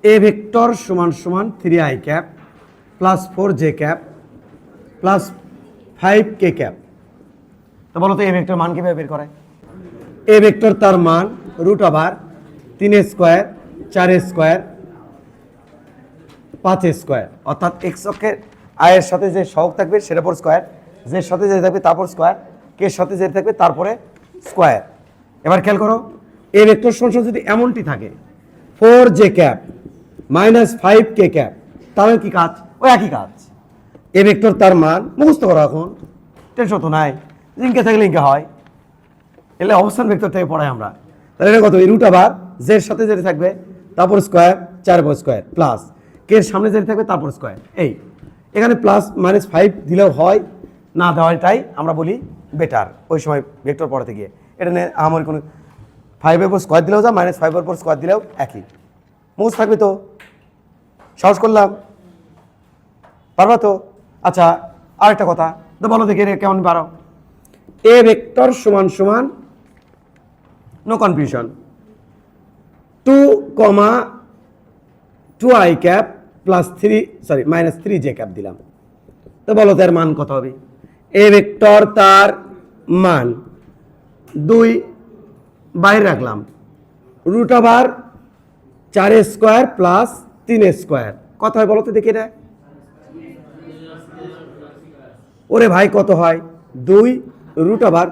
এ vector সমান সমান 3i cap plus 4j cap plus 5k cap. তো বলো তো এ ভেক্টর মান কিভাবে বের করে? এ ভেক্টর তার মান root over 3 square 4 square 5 square, অর্থাৎ এক্স অক্ষের আয়ের সাথে যে সহগ থাকবে সেটার পর স্কোয়ার, জের সাথে যে থাকবে তারপর স্কোয়ার, কে সাথে যে থাকবে তারপরে স্কোয়ার। এবার খেয়াল করো, এ ভেক্টর সমান যদি এমনটি থাকে 4j cap minus 5k cap, তাহলে কি কাজ? ওই একই কাজ। এ ভেক্টর তার মান মুখস্থ করো, এখন টেনশন তো নাই, লিঙ্কে থাকলে লিঙ্কে হয়, এলে অবস্থান ভেক্টর থেকে পড়াই আমরা। তাহলে এটা কত? এই রুট আবার জের সাথে যেটা থাকবে তারপর স্কোয়ার 4 স্কোয়ার প্লাস কে এর সামনে যেটা থাকবে তারপর স্কোয়ার। এই এখানে প্লাস মাইনাস 5 দিলেও হয়, না দেওয়াটাই আমরা বলি বেটার ওই সময় ভেক্টর পড়াতে গিয়ে। এটা নিয়ে আমার কোনো 5 এর পর স্কোয়ার দিলেও যা, মাইনাস 5 এর পর স্কোয়ার দিলেও একই, মুখস্থ থাকবে তো? সাহস করলাম, পারবা তো? আচ্ছা আরেকটা কথা তো বলো দেখি কেমন পারো। এ ভেক্টর সমান সমান, no confusion, 2i cap plus 3 minus 3j cap দিলাম। তো বলো তার মান কত হবে? এ ভেক্টর তার মান 2 বাইরে রাখলাম, root over 4 square plus 3 square, কত হয় বলো তো দেখি এটা? ওরে ভাই কত হয়? 2 রুট ওভার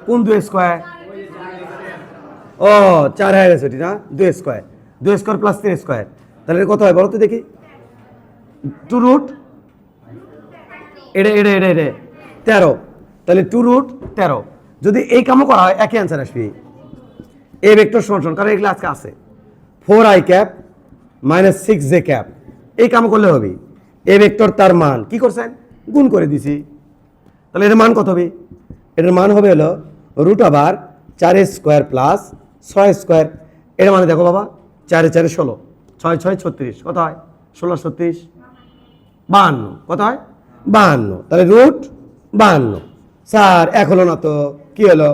কোন 2 স্কোয়ার? ও 4 হয়ে গেছে না, 2 স্কোয়ার, 2 স্কোয়ার প্লাস 3 স্কোয়ার, তাহলে কত হয় বলো তো দেখি? 2 রুট এটা 13, তাহলে 2 রুট 13। যদি এই কামও করা হয় একই অ্যান্সার আসবে। এ ভেক্টর সমান, কারণ এগুলো আজকে আছে 4i cap minus 6j cap, এই কাম করলে হবে। এ ভেক্টর তার মান কি করছেন? গুণ করে দিছি, তাহলে এর মান কত হবে? এটার মান হবে হলো root over 4 square plus 6 square. এর মানে দেখো বাবা, 4 4 16, 6 6 36, কত হয়? 16 36 52, কত হয়? 52, তাহলে রুট 52। স্যার এক হলো না তো, কি হলো?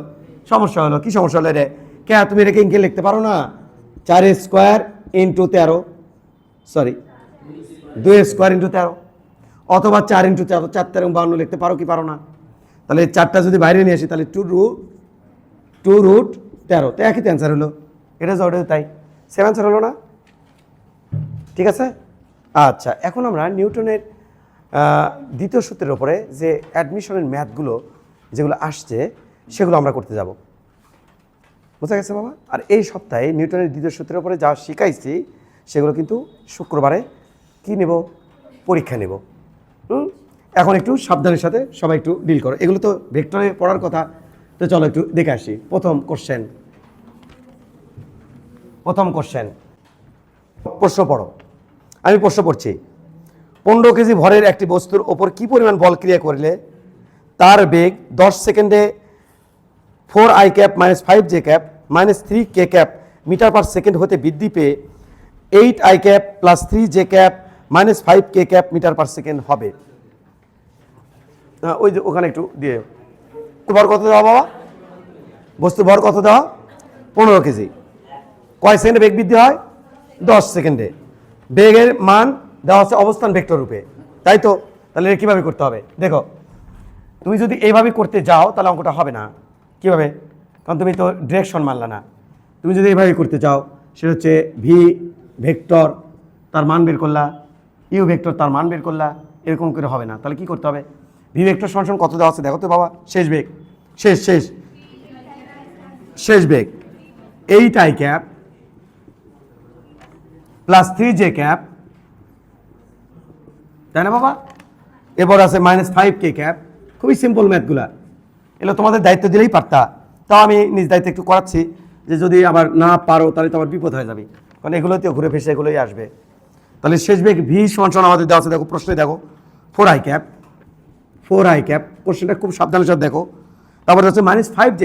সমস্যা হলো। কি সমস্যা হলো রে? কে তুমি এটাকে ইনকে লিখতে পারো না? 4 square into 13, sorry 2 square into 13, অথবা 4 ইন্টু 4, 4 13 52 লিখতে পারো কি পারো না? তাহলে 4টা যদি বাইরে নিয়ে আসি তাহলে 2 রুট 13, তো একই তো অ্যান্সার হলো। এটা ওটা তাই সেম অ্যান্সার হলো না? ঠিক আছে। আচ্ছা এখন আমরা নিউটনের দ্বিতীয় সূত্রের উপরে যে অ্যাডমিশনের ম্যাথগুলো যেগুলো আসছে সেগুলো আমরা করতে যাব, বোঝা গেছে বাবা? আর এই সপ্তাহে নিউটনের দ্বিতীয় সূত্রের উপরে যা শিখাইছি সেগুলো কিন্তু শুক্রবারে কি নেব? পরীক্ষা নেব। এখন একটু সাবধানের সাথে সবাই একটু ডিল করো, এগুলো তো ভেক্টরে পড়ার কথা, তো চলো একটু দেখে আসি। প্রথম কোশ্চেন প্রশ্ন পড়ো। আমি প্রশ্ন পড়ছি, 15 কেজি ভরের একটি বস্তুর ওপর কি পরিমাণ বল ক্রিয়া করলে তার বেগ 10 সেকেন্ডে 4i cap minus 5j cap minus 3k cap metre per second হতে বৃদ্ধি পেয়ে 8i cap plus 3j cap minus 5k cap metre per second হবে? ওই যে ওখানে একটু দিয়ে, ভর কত দেওয়া বাবা? বস্তুর ভর কত দেওয়া? 15 কেজি। কয় সেকেন্ডে বেগ বৃদ্ধি হয়? 10 সেকেন্ডে। বেগের মান দেওয়া হচ্ছে অবস্থান ভেক্টর রূপে, তাই তো? তাহলে কীভাবে করতে হবে দেখো, তুমি যদি এইভাবে করতে যাও তাহলে অঙ্কটা হবে না। কীভাবে? কারণ তুমি তো ডিরেকশন মানলা না। তুমি যদি এইভাবে করতে চাও, সেটা হচ্ছে ভি ভেক্টর তার মান বের করলা, ইউ ভেক্টর তার মান বের করলা, এরকম করে হবে না। তাহলে কি করতে হবে? ভি ভেক্টর সমান কত দেওয়া আছে দেখো তো বাবা, শেষ বেগ, শেষ বেগ 8i cap plus 3j cap, তাই না বাবা? এরপর আছে মাইনাস 5k ক্যাপ। খুবই সিম্পল ম্যাথগুলা, এগুলো তোমাদের দায়িত্ব দিলেই পারতা। তাও আমি নিজ দায়িত্ব একটু করাচ্ছি, যে যদি আবার না পারো তাহলে তো আবার বিপদ হয়ে যাবে, কারণ এগুলোতেও ঘুরে ফেসে এগুলোই আসবে। তাহলে শেষ বেগ ভি সমান আমাদের দেওয়া আছে, দেখো প্রশ্নে দেখো 4i ক্যাপ, কোশ্চেনটা খুব সাবধানের সাথে দেখো। তারপরে হচ্ছে মাইনাস 5j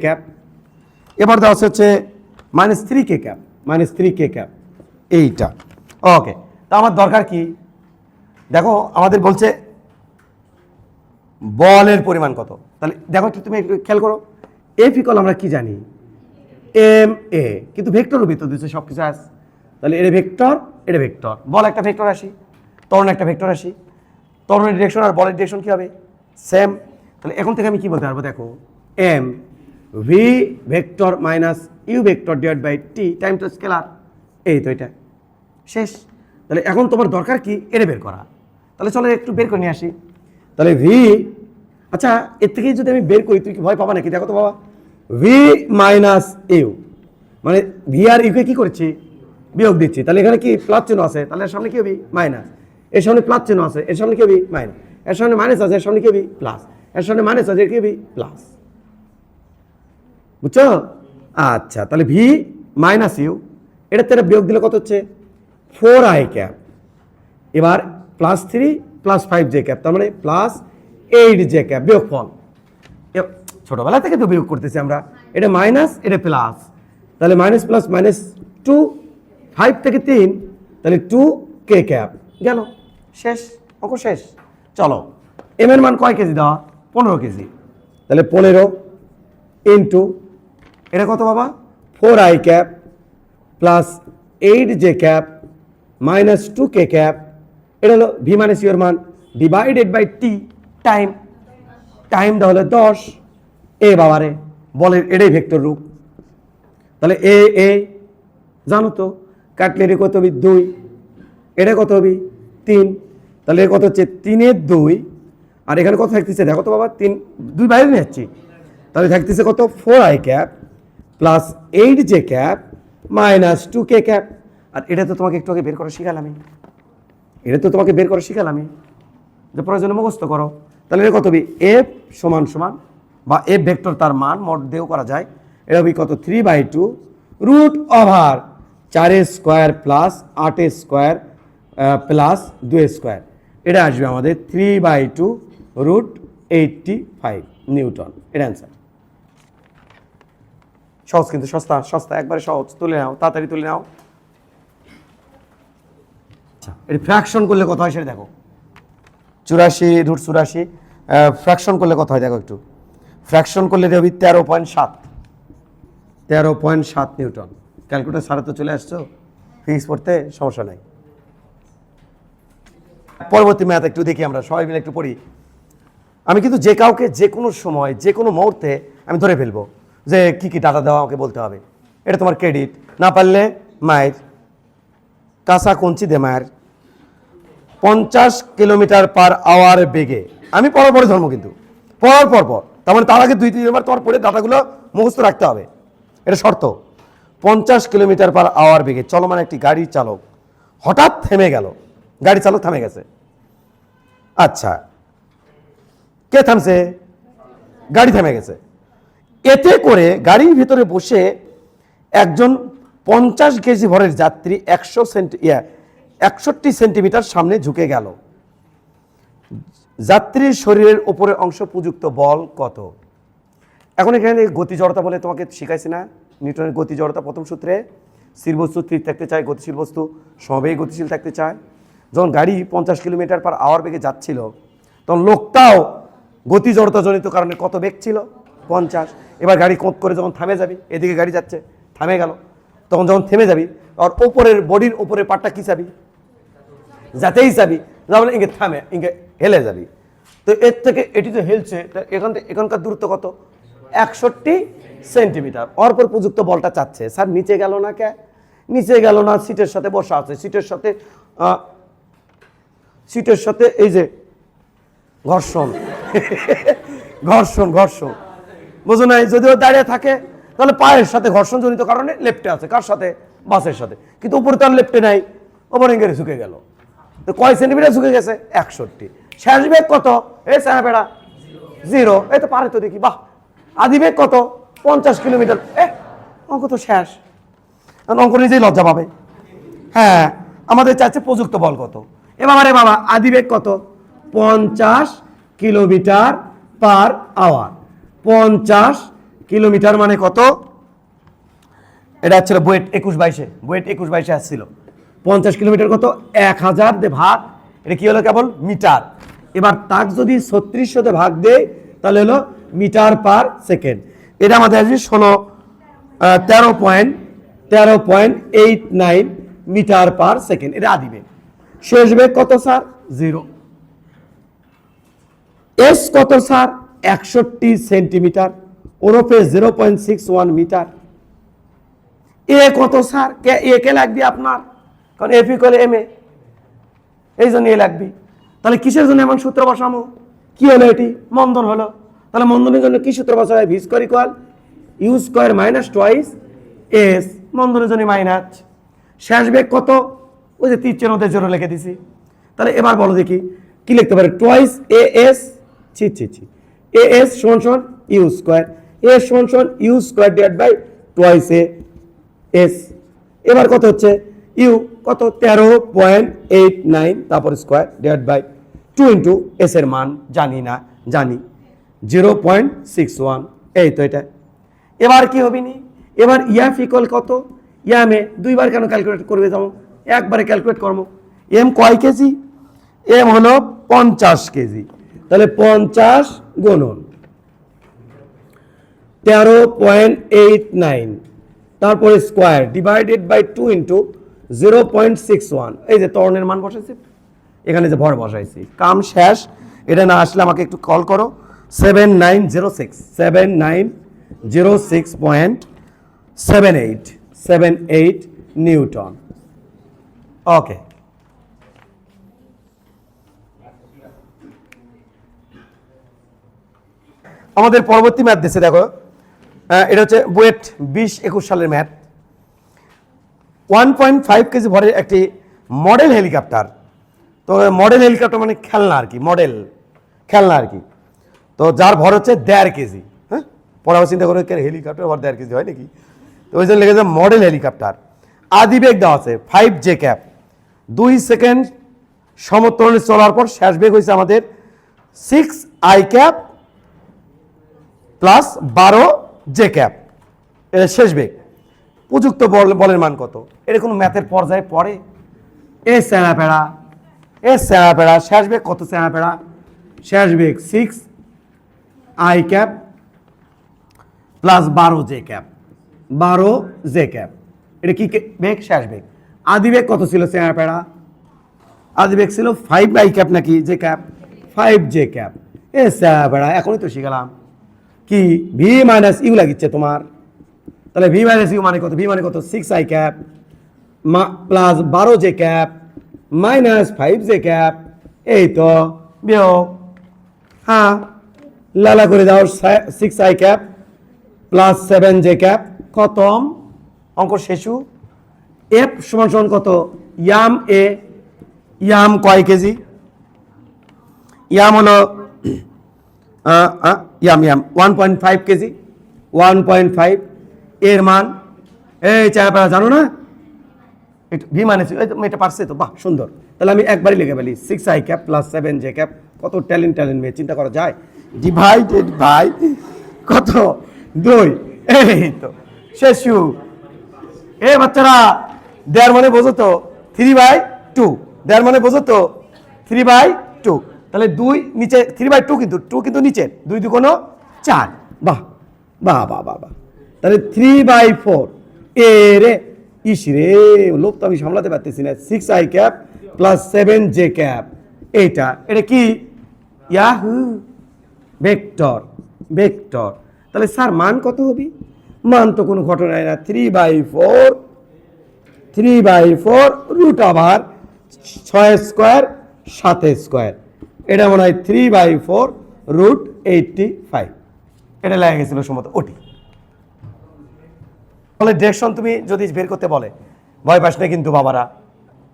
ক্যাপ, এবার দেওয়া হচ্ছে মাইনাস 3k ক্যাপ, এইটা। ওকে, তা আমার দরকার কি দেখো, আমাদের বলছে বলের পরিমাণ কত। তাহলে দেখো তুমি একটু খেয়াল করো, এফ ইকুয়াল আমরা কি জানি? এম এ, কিন্তু ভেক্টরের ভিতর দিচ্ছে সব কিছু আছে। তাহলে এটা ভেক্টর, বল একটা ভেক্টর রাশি, ত্বরণ একটা ভেক্টর রাশি, ত্বরণের ডিরেকশন আর বলের ডিরেকশন কি হবে? সেম। তাহলে এখন থেকে আমি কি বলতে পারবো? দেখো, m v vector minus u vector divide by t time to scalar, এই তো এটা শেষ। তাহলে এখন তোমার দরকার কি? এটা বের করা। তাহলে চলো একটু বের করে নিয়ে আসি। তাহলে ভি, আচ্ছা এর থেকেই যদি আমি বের করি তুই কি ভয় পাবা নাকি? দেখো তো বাবা, ভি মাইনাস ইউ মানে ভি আর ইউকে কি করছি? বিয়োগ দিচ্ছি। তাহলে এখানে কি প্লাস চিহ্ন আছে, তাহলে এর সামনে কি হবে? মাইনাস। এর সামনে প্লাস চিহ্ন আছে, এর সামনে কি হবে? মাইনাস। এর সামনে মাইনাস আছে, এর সামনে কি হবে? প্লাস। এর সামনে মাইনাস আছে, এর কি হবে? প্লাস। বুঝছো? আচ্ছা, তাহলে ভি মাইনাস ইউ, এটার থেকে বিয়োগ দিলে কত হচ্ছে? 4i cap. এবার প্লাস 3 প্লাস 5j ক্যাপ, তার মানে প্লাস 8j ক্যাপ, বিয়োগ ফল। ছোটবেলা থেকে তো বিয়োগ করতেছি আমরা, এটা মাইনাস এটা প্লাস, তাহলে মাইনাস প্লাস মাইনাস 2, 5 থেকে 3, তাহলে 2k ক্যাপ গেল, শেষ, অঙ্ক শেষ। চলো, এম এর মান কয় কেজি দেওয়া? 15 কেজি। তাহলে 15 ইন্টু এটা কত বাবা? 4i cap plus 8j cap minus 2k cap, এটা হলো ভি মাইনাস ইউ এর মান, ডিভাইডেড বাই টি টাইম, টাইমটা হলো 10। এ বাবারে, বলের এটাই ভেক্টর রূপ। তাহলে এ এ জানো তো, কাটলে এটা কত হবে? 2, এটা কত হবে? 3, তাহলে এর কত হচ্ছে? 3-এর 2, আর এখানে কত থাকতেছে দেখো তো বাবা? 3, 2 বাইরে নিয়ে যাচ্ছি, তাহলে থাকতেছে কত? 4i cap plus 8j cap minus 2k cap. আর এটা তো তোমাকে একটু আগে বের করা শিখালামই, যে প্রয়োজনে মুখস্থ করো। তাহলে এটা কত হবে? এফ সমান সমান বা এফ ভেক্টর তার মান মোট দিয়েও করা যায়, এটা হবে কত? 3/2 root over 4 square plus 8 square plus 2 square, এটা আসবে আমাদের 3/2 রুট 85 নিউটন। এটা অ্যান্সার। সহজ কিন্তু, সস্তা একবারে সহজ। তুলে নাও, তাড়াতাড়ি তুলে নাও। আচ্ছা, এটা ফ্র্যাকশন করলে কত হয় সেটা দেখো। 84 রুট 84 ফ্র্যাকশন করলে কত হয় দেখো একটু। ফ্র্যাকশন করলে দেবে 13.7 নিউটন। ক্যালকুলেটর সারা তো চলে আসছো, ফিজিক্স পড়তে সমস্যা নাই। পরবর্তী ম্যাথ একটু দেখি, আমরা সবাই মিলে একটু পড়ি। আমি কিন্তু যে কাউকে যে কোনো সময় যে কোনো মুহূর্তে আমি ধরে ফেলবো যে কি কি ডাটা দেওয়া আমাকে বলতে হবে। এটা তোমার ক্রেডিট, না পারলে মায়ের কাঁচা কঞ্চি দে মায়ের। 50 কিলোমিটার পার আওয়ার বেগে, আমি পড়ার পরে ধর্ম কিন্তু পড়ার পর তার মানে তার আগে 2-3 বার তোমার পড়ে ডাটাগুলো মুখস্থ রাখতে হবে, এটা শর্ত। 50 কিলোমিটার পার আওয়ার বেগে চলমান একটি গাড়ির চালক হঠাৎ থেমে গেল, গাড়ি চালক থেমে গেছে। আচ্ছা, কে থামছে? গাড়ি থেমে গেছে। এতে করে গাড়ির ভিতরে বসে একজন 50 কেজি ভরের যাত্রী 61 সেন্টিমিটার সামনে ঝুঁকে গেল। যাত্রীর শরীরের উপরে অংশ প্রযুক্ত বল কত? এখন এখানে গতি জড়তা বলে তোমাকে শিখাইছি না, নিউটনের গতি জড়তা প্রথম সূত্রে। স্থির বস্তু স্থির থাকতে চায়, গতিশীল বস্তু সমবেগে গতিশীল থাকতে চায়। যখন গাড়ি 50 কিলোমিটার পার আওয়ার বেগে যাচ্ছিল, তখন লোকটাও গতি জড়তা জনিত কারণে কত বেগ ছিল? 50। এবার গাড়ি কোঁত করে যখন থামে যাবি, এদিকে গাড়ি যাচ্ছে, থামে গেল, তখন যখন থেমে যাবি আর ওপরের বডির ওপরের পার্টটা কি চাবি? যাতেই চাবি, যেমন ইঙ্গে থামে, ইঙ্গে হেলে যাবি। তো এর থেকে এটি তো হেলছে, এখানকার দূরত্ব কত? 61 সেন্টিমিটার। অরপর প্রযুক্ত বলটা চাচ্ছে। স্যার নিচে গেল না কে? নিচে গেল না, সিটের সাথে বসা আছে, সিটের সাথে এই যে ঘর্ষণ বুঝো নাই? যদিও দাঁড়িয়ে থাকে তাহলে পায়ের সাথে ঘর্ষণ জনিত কারণে লেফটে আছে। কার সাথে? বাসের সাথে। কিন্তু উপরে তার লেফটে নাই, ওপর ইঙ্গেরে ঝুঁকে গেল। তো কয় সেন্টিমিটার ঝুঁকে গেছে? 61। শেষ বেগ কত? এই স্যানাপেড়া 0। এই তো পারে তো দেখি, বাহ। আদি বেগ কত? 50 কিলোমিটার। অঙ্ক তো শেষ, অঙ্ক নিজেই লজ্জা পাবে। হ্যাঁ, আমাদের চাচ্ছে প্রযুক্ত বল কত। এবারে বাবা আদি বেগ কত? 50 কিলোমিটার পার আওয়ার। 50 কিলোমিটার মানে কত? এটা হচ্ছিল বুয়েট 21-22 আসছিল। 50 কিলোমিটার কত? 1000 দিয়ে ভাগ, এটা কি হলো? কেবল মিটার। এবার তাক যদি 3600 ভাগ দেয় তাহলে হলো মিটার পার সেকেন্ড। এটা আমাদের আসবে 13.89 মিটার পার সেকেন্ড, এটা আদি বেগ। শেষ বেগ কত স্যার? 0। এস কত স্যার? 61 সেন্টিমিটার, ওরফে 0.61 মিটার। এ কত স্যার? এ কে লাগবে আপনার, কারণ এফ ইকুয়াল এম এ, এই জন্য এ লাগবে। তাহলে কিসের জন্য এমন সূত্র বসামো? কি হলো এটি? মন্দন হলো। তাহলে মন্দনের জন্য কি সূত্র বসাবো? V square equal U square minus twice S, মন্দনের জন্য মাইনাস। শেষ বেগ কত? ওই যে তীর চিহ্নতে জোরে লিখে দিছি। তাহলে এবার বলো দেখি কি লিখতে পারে? Twice a s, a s সমান সমান ইউ স্কয়ার, এ সমান সমান u square divide by twice a s. এবার কত হচ্ছে? ইউ কত? 13.89, তারপর square divide by 2 into s এর মান জানি না, জানি 0.61, এই তো এটা। এবার কি হবে নি? এবার ইয়াফ ইকুয়াল কত? ইয়ামে দুইবার কেন ক্যালকুলেট করবে? যাবো একবারে ক্যালকুলেট করবো। এম কয় কেজি? এম হলো 50 কেজি। তাহলে 50 গুণন 13.89, তারপরে স্কোয়ার ডিভাইডেড বাই 2 ইন্টু 0.61, এই যে ত্বরণের মান বসাইছি, এখানে যে ভর বসাইছি। কাম শেষ। এটা না আসলে আমাকে একটু কল করো। 7906.78 নিউটন। ওকে, আমাদের পরবর্তী ম্যাথ দিচ্ছে, দেখো এটা হচ্ছে বুয়েট 20-21 সালের ম্যাথ। 1.5 কেজি ভরের একটি মডেল হেলিকপ্টার। তো মডেল হেলিকপ্টার মানে খেলনা আর কি, মডেল খেলনা আর কি। তো যার ভর হচ্ছে 1.5 কেজি। হ্যাঁ, পরে আবার চিন্তা করে হেলিকপ্টার ভর 1.5 কেজি হয় নাকি? তো ওই জন্য লেগেছে মডেল হেলিকপ্টার। আদি বেগ দেওয়া আছে 5 জে ক্যাপ। 2 সেকেন্ড সমতলে চলার পর শেষ বেগ হয়েছে আমাদের 6 I cap plus 12 J cap, এটা শেষ বেগ। উপযুক্ত বলের মান কত? এটা কোনো ম্যাথের পর্যায়ে পড়ে? এ স্যাঁড়া পেড়া, শেষ বেগ কত? স্যাঁড়া পেড়া শেষ বেগ 6 I cap plus 12 J cap, 12 J cap, এটা কি বেগ? শেষ বেগ। আদি বেগ কত ছিল স্যাঁড়া পেড়া? আদি বেগ ছিল 5 আই ক্যাপ নাকি জে ক্যাপ? 5 J cap. এ স্যাঁড়া পেড়া, এখনই তো শিখালাম কি ভি মাইনাস ইউ লাগিচ্ছে তোমার। তাহলে ভি মাইনাস ইউ মানে কত? ভি মানে কত? 6 I cap plus 12 J cap minus 5 J cap, এই তো বিয়োগ। হ্যাঁ, লালা করে দাও 6 I cap plus 7 J cap, কত? অঙ্ক শেষু। এফ সমান সমান কত? ইয়াম এ, ইয়াম কয় কেজি? ইয়াম হলো ইয়াম 1.5 কেজি, 1.5 এর মান। এই চাপা জানো না ভি মানে এটা পারছে তো, বাহ সুন্দর। তাহলে আমি একবারই লিখে ফেলি 6 I cap plus 7 J cap. কত ট্যালেন্ট মেয়ে, চিন্তা করা যায়? ডিভাইডেড বাই কত? 2। এই তো শেষু। এ বাচ্চারা, দেড় মানে বোঝো তো 3/2, দেড় মানে বোঝো তো 3/2। তাহলে 2 নিচে 3/2, কিন্তু 2 কিন্তু নিচে, 2 2 কোনো 4। বাহ বাহ বাহ বাহ বাহ। তাহলে 3/4 এ রে, ইস রে, লোক তো আমি সামলাতে পারতেছি না। 6 I cap plus 7 J cap, এইটা এটা কি? Yahoo, vector, vector. তাহলে স্যার মান কত হবে? মান তো কোনো ঘটনাই না। 3/4 রুট আবার 6 স্কোয়ার 7 স্কোয়ার, এটা মনে হয় 3/4 রুট 85, এটা লেগে গেছিল সম্ভবত ওটি। তাহলে ডিরেকশন তুমি যদি বের করতে বলে, ভয় পাস না কিন্তু বাবারা,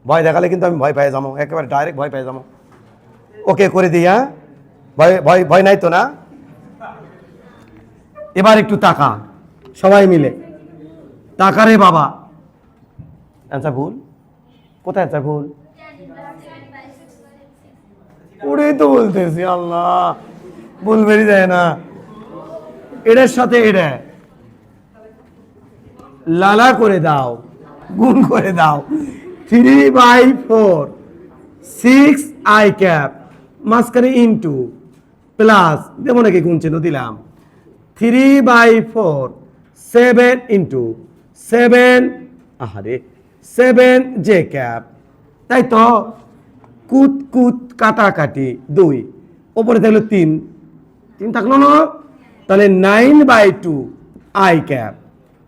ভয় দেখালে কিন্তু আমি ভয় পেয়ে যাবো, একেবারে ডাইরেক্ট ভয় পেয়ে যাবো। ওকে করে দিই, হ্যাঁ, ভয় ভয় ভয় নাই তো না? এবার একটু টাকা সবাই মিলে, টাকা রে বাবা। অ্যান্সার ভুল, কোথায় অ্যান্সার ভুল? ওটাই তো বলতেছি, আল্লাহ ভুল বেরিয়ে যায় না। এটার সাথে এটা লালা করে দাও, গুণ করে দাও। 3/4 6 আই ক্যাপ মাঝখানে ইন্টু প্লাস দেবো নাকি গুণ চিহ্ন দিলাম। 3/4 7 ইন্টু 7 আহারে 7 জে ক্যাপ, তাই তো? কুত কুত কাটাকাটি 2, ওপরে থাকলো 3 থাকলো না, তাহলে 9/2 I cap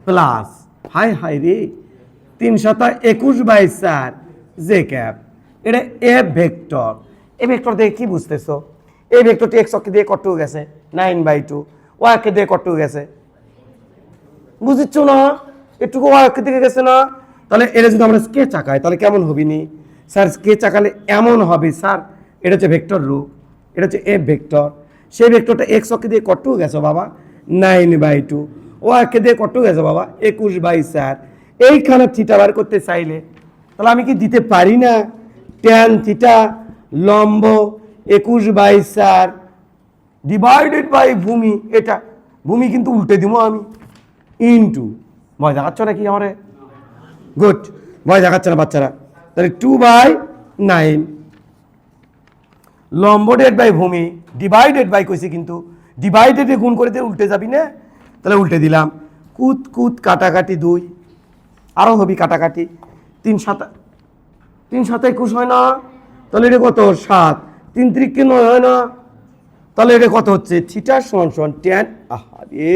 plus high high রে 3/21/4 জে ক্যাপ। এটা এ ভেক্টর। এ ভেক্টর দিয়ে কি বুঝতেছো? এই ভেক্টরটি এক্স অক্ষে দিয়ে কত গেছে 9/2, ওয়াই অক্ষে দিয়ে কত গেছে বুঝিচ্ছ না? একটুকু ওয়াই অক্ষের দিকে গেছে না? তাহলে এটা যদি আমরা স্কেচ আঁকাই তাহলে কেমন হবি নি স্যার? স্কেচ আঁকালে এমন হবে স্যার, এটা হচ্ছে ভেক্টর রূপ, এটা হচ্ছে এফ ভেক্টর। সেই ভেক্টরটা এক্স অক্ষে দিয়ে কত গেছে বাবা 9/2, ওয়াই অক্ষে দিয়ে কত গেছে বাবা 21/4। এইখানে থিটা বার করতে চাইলে তাহলে আমি কি দিতে পারি না ট্যান থিটা লম্ব 21/4 ডিভাইডেড বাই ভূমি, এটা ভূমি কিন্তু উল্টে দিব আমি, ইনটু ভয় দেখাচ্ছ নাকি আমারে? গুড, ভয় দেখাচ্ছে না বাচ্চারা। তাহলে 2/9 লম্ব ডেড বাই ভূমি ডিভাইডেড বাই কইছি, কিন্তু ডিভাইডেডে গুণ করে দিয়ে উল্টে যাবি না, তাহলে উল্টে দিলাম। কুত কুত কাটাকাটি 2, আরও হবি কাটাকাটি 3/7 হয় না? তাহলে এটা কত 7, 3 3 9 হয় না? তাহলে এটা কত হচ্ছে থিটা সমান সমান ট্যান, আরে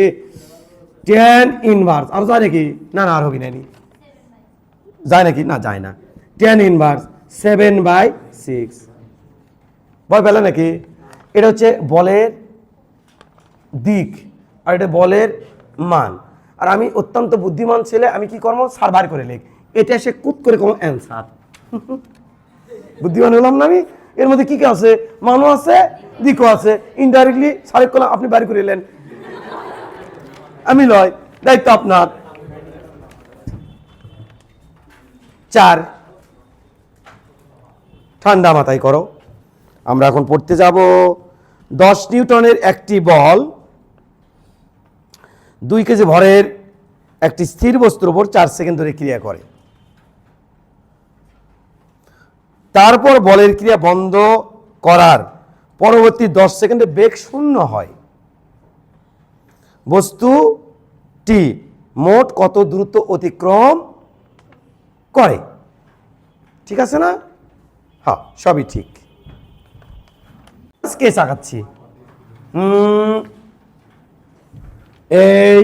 ট্যান ইনভার্স। আর যায় নাকি? না না আর হবি না, যায় নাকি? না যায় না। Tan inverse 7/6। ভয় পেলে নাকি? এটা হচ্ছে বলের দিক আর এটা বলের মান। আর আমি অত্যন্ত বুদ্ধিমান ছেলে, আমি কি করবো সার্ভার করে লিখ, এটা সে কুত করে কোনো অ্যান্সার। বুদ্ধিমান হলাম না আমি? এর মধ্যে কি কি আছে? মানও আছে, দিকও আছে, ইনডাইরেক্টলি সারেক করলাম, আপনি বাড়ি করে এলেন, আমি লয়, দায়িত্ব আপনার। 4 ঠান্ডা মাথায় করো। আমরা এখন পড়তে যাব 10 নিউটনের একটি বল 2 কেজি ভরের একটি স্থির বস্তুর উপর 4 সেকেন্ড ধরে ক্রিয়া করে। তারপর বলের ক্রিয়া বন্ধ করার পরবর্তী 10 সেকেন্ডে বেগ শূন্য হয়। বস্তুটি মোট কত দ্রুত অতিক্রম করে? ঠিক আছে না? হ্যাঁ, সবই ঠিক। স্কেচ আঁকাচ্ছি। এই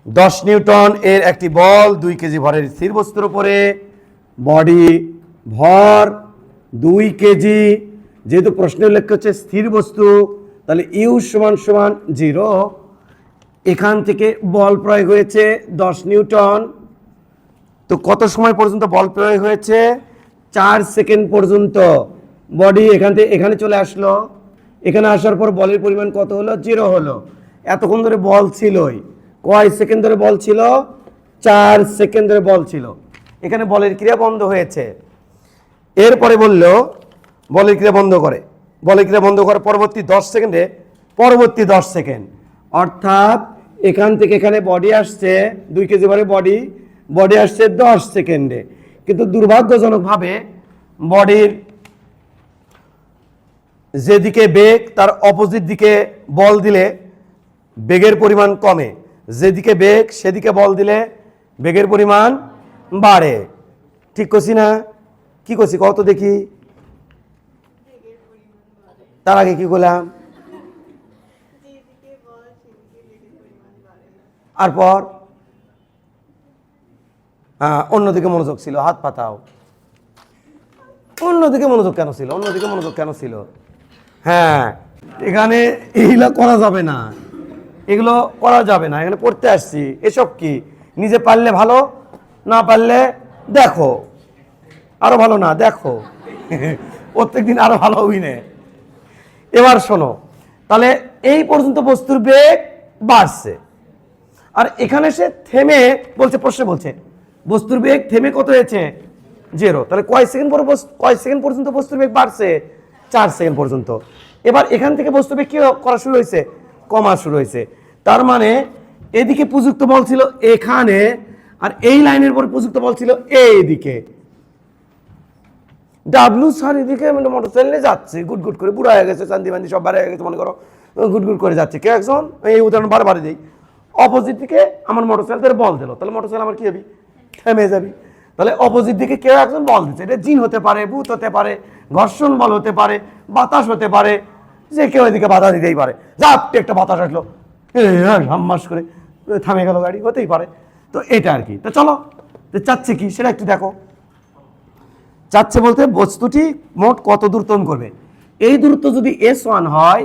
10 নিউটন এর একটি বল 2 কেজি ভরের স্থির বস্তুর উপরে, বডি ভর 2 কেজি, যেহেতু প্রশ্নে উল্লেখ হচ্ছে স্থির বস্তু, তাহলে ইউ সমান সমান 0। এখান থেকে বল প্রয়োগ হয়েছে 10 নিউটন। তো কত সময় পর্যন্ত বল প্রয়োগ হয়েছে? 4 সেকেন্ড পর্যন্ত। বডি এখান থেকে এখানে চলে আসলো, এখানে আসার পর বলের পরিমাণ কত হলো? 0 হলো। এতক্ষণ ধরে বল ছিলই, কয় সেকেন্ড ধরে বল ছিল? 4 সেকেন্ড ধরে বল ছিল। এখানে বলের ক্রিয়া বন্ধ হয়েছে। এরপরে বলল বলের ক্রিয়া বন্ধ করে, বলের ক্রিয়া বন্ধ করে পরবর্তী 10 সেকেন্ডে, পরবর্তী 10 সেকেন্ড অর্থাৎ এখান থেকে এখানে বডি আসছে 2 কেজি ভরে বডি, বডি আসছে 10 সেকেন্ডে। কিন্তু দুর্ভাগ্যজনকভাবে বডির যেদিকে বেগ তার অপোজিট দিকে বল দিলে বেগের পরিমাণ কমে, যেদিকে বেগ সেদিকে বল দিলে বেগের পরিমাণ বাড়ে। ঠিক করছি না? কি করছি কত দেখি? তার আগে কি করলাম? আর পর হ্যাঁ, অন্যদিকে মনোযোগ ছিল, হাত পাতাও। অন্যদিকে মনোযোগ কেন ছিল? অন্যদিকে মনোযোগ কেন ছিল? হ্যাঁ, এখানে এইগুলো করা যাবে না, এগুলো করা যাবে না। এখানে পড়তে আসছি, এসব কি নিজে পারলে ভালো, না পারলে দেখো আরো ভালো, না দেখো প্রত্যেকদিন আরো ভালো হবি না। এবার শোনো, তাহলে এই পর্যন্ত বস্তুর বেগ বাড়ছে, আর এখানে সে থেমে বলছে, প্রশ্নে বলছে বস্তুর বেগ থেমে কত হয়েছে? 0। তাহলে কয় সেকেন্ড পর্যন্ত বস্তুর বেগ বাড়ছে? 4 সেকেন্ড পর্যন্ত। এবার এখান থেকে বস্তু বেগ কি করা শুরু হয়েছে? কমা শুরু হয়েছে। তার মানে এদিকে প্রযুক্ত বল ছিল এখানে, আর এই লাইনের পর প্রযুক্ত বল ছিল এইদিকে। ডাব্লু স্যার এদিকে মোটর চালিয়ে যাচ্ছে গুট গুট করে, বুড়া হয়ে গেছে, চান্দি বান্দি সব বাড়া হয়ে গেছে মনে করো, গুড়গুড় করে যাচ্ছে, কেউ একজন, এই উদাহরণ বারবার দিই, অপোজিট দিকে আমার মোটরসাইকেল বল দিল, তাহলে মোটরসাইকেল আমার কি যাবি, থেমে যাবি। তাহলে অপোজিট দিকে কেউ একজন বল দিচ্ছে, এটা জিন হতে পারে, ভূত হতে পারে, ঘর্ষণ বল হতে পারে, বাতাস হতে পারে, যে কেউ এদিকে বাধা দিতেই পারে, জাপটে একটা বাতাস আসলো, হাম্মাস করে থামে গেল গাড়ি, হতেই পারে। তো এটা আর কি। তো চলো, চাচ্ছে কি সেটা একটু দেখো। চাচ্ছে বলতে বস্তুটি মোট কত দূরত্ব করবে। এই দূরত্ব যদি S1 হয়,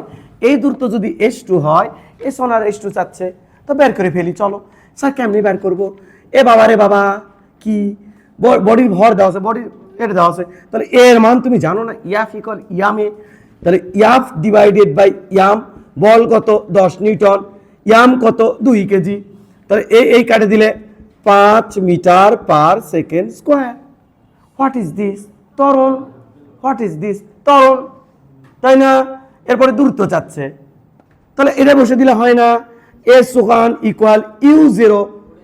এই দূরত্ব যদি S2 হয়, S1 আর S2 চাচ্ছে, তো বের করে ফেলি। চলো স্যার কেমনি বের করবো? এ বাবা রে বাবা, কি বডির ভর দেওয়া আছে, বডির এটা দেওয়া আছে, তাহলে এর মান তুমি জানো না, ইয়াফ ইকুয়াল ইয়ামে। তাহলে ইয়াফ ডিভাইডেড বাই ইয়াম, বল কত 10 নিউটন, ইয়াম কত 2 কেজি। তাহলে এই কাটে দিলে 5 metre per second square. What is this? ত্বরণ। What is this? ত্বরণ, তাই না? এরপরে দূরত্ব চাচ্ছে, তাহলে এটা বসে দিলে হয় না? S1 ইকুয়াল U0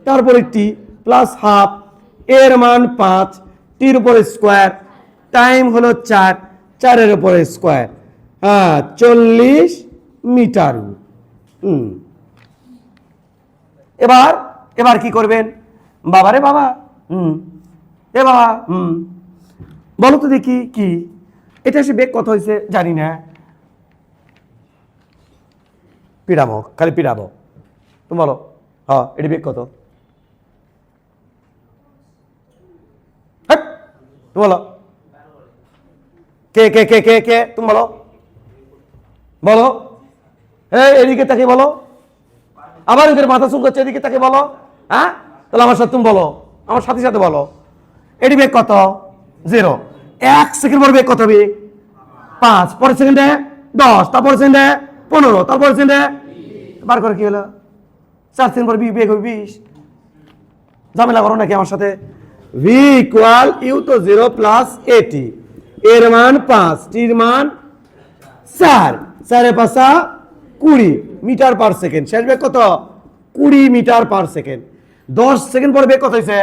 তারপরে T প্লাস হাফ, এর মান 5, টির উপরে স্কোয়ার, টাইম হলো 4, 4-এর উপরে স্কোয়ার, হ্যাঁ 40 মিটার। এবার কি করবেন বাবারে বাবা? এ বাবা বলো তো দেখি কি এটা, সে বেগ কত হয়েছে জানি না, পিড়াবো, খালি পিড়াবো। তুমি বলো, হ্যাঁ এটি বেগ কত? তুমি বলো, কে কে কে কে কে তুমি বলো, বলো। এদিকে তাকে বলো, আবার এদের মাথা চুল করছে, এদিকে তাকে বলো। হ্যাঁ তাহলে আমার সাথে তুমি বলো, আমার সাথে সাথে বলো, এটি বেগ কত? 0। 1 সেকেন্ড পর বেগ কত হবে? 5, পরের সেকেন্ডে 10, তারপর সেকেন্ডে 15, তারপর সেকেন্ডে বার করে কি হলো? 4 সেকেন্ড পর বেগ হবে 20। ঝামেলা করো নাকি আমার সাথে? v ইকুয়াল ইউ তো 0 প্লাস এটি, এর মান 5, টির মান 4, 4 5 20 মিটার পার সেকেন্ড। শেষ বেগ কত? 20 মিটার পার সেকেন্ড। 10 সেকেন্ড পর বেগ কত হয়েছে?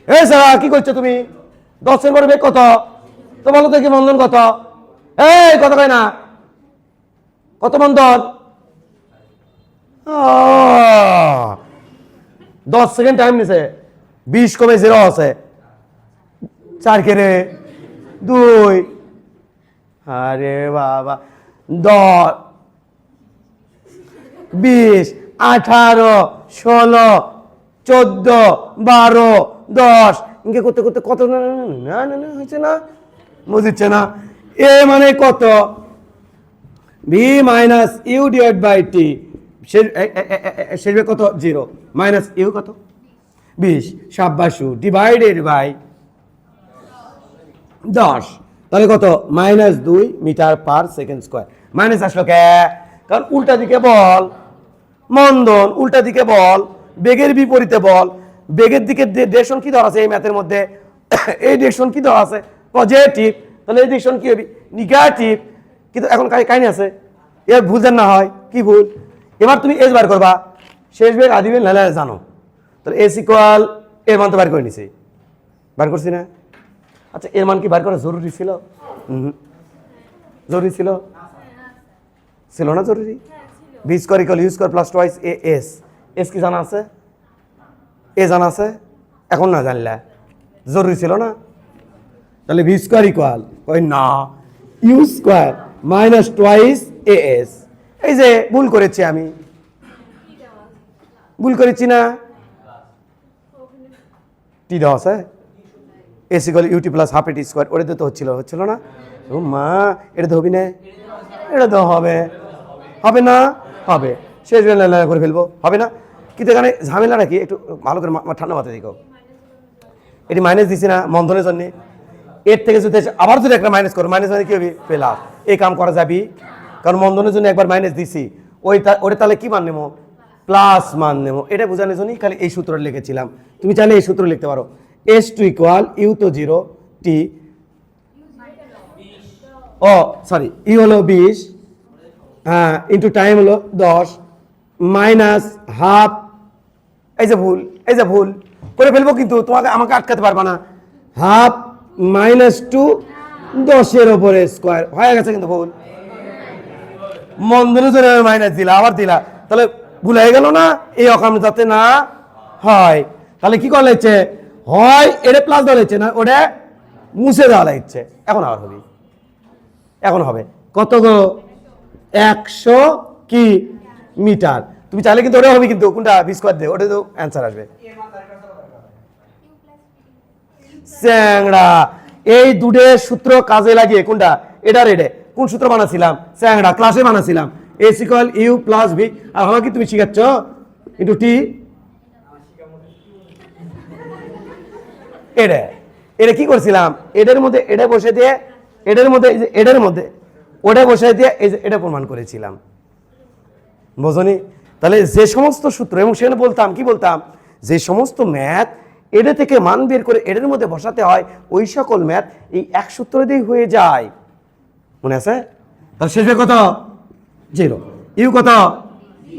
এই স্যার কি করছো তুমি? 10 সেকেন্ড পর বেগ কত? তো বলো দেখি বন্ধন কত? এই কত কয় না, কত বন্ধন? 10 সেকেন্ড টাইম নিছে, 20 কমে 0 আছে, 4 কেড়ে 2, আরে বাবা 10 20 18 16 14 12 10 ইনকে করতে করতে কত না না না না হয়েছে না, বুঝছে না? এ মানে কত? v minus you divide by T, শেষ কত? 0 মাইনাস ইউ কত? 20 সাব্বাসু ডিভাইডেড বাই 10, তাহলে কত? -2 metre per second square. Minus আসলো কে? কারণ উল্টা দিকে বল, মন্দন উল্টা দিকে বল, বেগের বিপরীতে বল, বেগের দিকে ডিরেকশন কি দেওয়া আছে এই ম্যাথের মধ্যে? এই ডিরেকশন কি দেওয়া আছে? পজিটিভ, তাহলে এই ডিরেকশন কি হবে? নেগেটিভ। কিন্তু এখন কাহিনী আছে, এর ভুল যেন না হয়। কি ভুল? এবার তুমি এস বার করবা, শেষ বেগ আদি বেগ নাহলে জানো, তাহলে এস ইকুয়াল এর মান তো বার করে নিছি, বার করছি না? আচ্ছা এর মান কি বার করা জরুরি ছিল? জরুরি ছিল? ছিল না জরুরি? V square equal you square plus twice a s. S কি জানা আছে? এ জানা আছে? এখন না জানলে জরুরি ছিল না? তাহলে ভি স্কোয়ার ইকুয়াল ওই না u square minus twice a s. এই যে ভুল করেছি আমি, ভুল করেছি না? টি দেওয়া আছে, s equal u t plus half a t square, ওটা তো হচ্ছিল না? ও মা, এটা তো হবি না? এটা তো হবে, হবে না? হবে। শেষ করে ফেলবো, হবে না? কিন্তু এখানে ঝামেলাটা কি একটু ভালো করে ঠান্ডা মাথায় দেখো। এটি মাইনাস দিছি না মন্ধনের জন্য, এর থেকে যদি আবার যদি একটা মাইনাস করো, মাইনাস মানে কি হবে? প্লাস। এই কাম করা যাবি, কারণ মন্ধনের জন্য একবার মাইনাস দিছি, ওটা তাহলে কি মান নেবো? প্লাস মান নেবো। এটা বোঝানোর জন্যই খালি এই সূত্রটা লিখেছিলাম। তুমি চাইলে এই সূত্র লিখতে পারো, এস টু ইকুয়াল ইউ তো 0 টি, ও সরি ই হলো 20, হ্যাঁ ইন্টু টাইম হলো 10 মাইনাস হাফ। এই যে ভুল, এই যে ভুল করে ফেলবো, কিন্তু তোমাকে আমাকে আটকাতে পারবা না। হাফ -2 10-এর ওপরে স্কোয়ার হয়ে গেছে, কিন্তু ভুল মন ধরে ধরে মাইনাস দিলা আবার দিলা, তাহলে ভুল হয়ে গেল না? এই অকাম যাতে না হয়, তাহলে কি করা লাগছে? হয় এটা প্লাস দেওয়া লাগছে, না ওটা মুছে দেওয়া লাগছে। এখন আবার হবে, এখন হবে কত গো? 100 কি মিটার। তুমি চাইলে কিন্তু ওটা হবে, কিন্তু কোনটা বি স্কয়ার দে, ওটা তো অ্যান্সার আসবে। চ্যাংড়া, এই দুটো সূত্র কাজে লাগিয়ে কোনটা? এটা রেডে কোন সূত্র বানাছিলাম? চ্যাংড়া ক্লাসে বানাছিলাম, S equal U plus V. আর আমাকে তুমি শিখাচ্ছ ইন্টু টি। এটা এটা কি করছিলাম? এটার মধ্যে এটা বসে দিয়ে, এটার মধ্যে এটার মধ্যে ওটা বসে দিয়ে এই যে এটা প্রমাণ করেছিলাম, বোঝনি? তাহলে যে সমস্ত সূত্র, এবং সেখানে বলতাম কি বলতাম, যে সমস্ত ম্যাথ এটা থেকে মান বের করে এটার মধ্যে বসাতে হয়, ওই সকল ম্যাথ এই এক সূত্র দিয়ে হয়ে যায়, মনে আছে? তাহলে শেষে কত? 0। ইউ কত?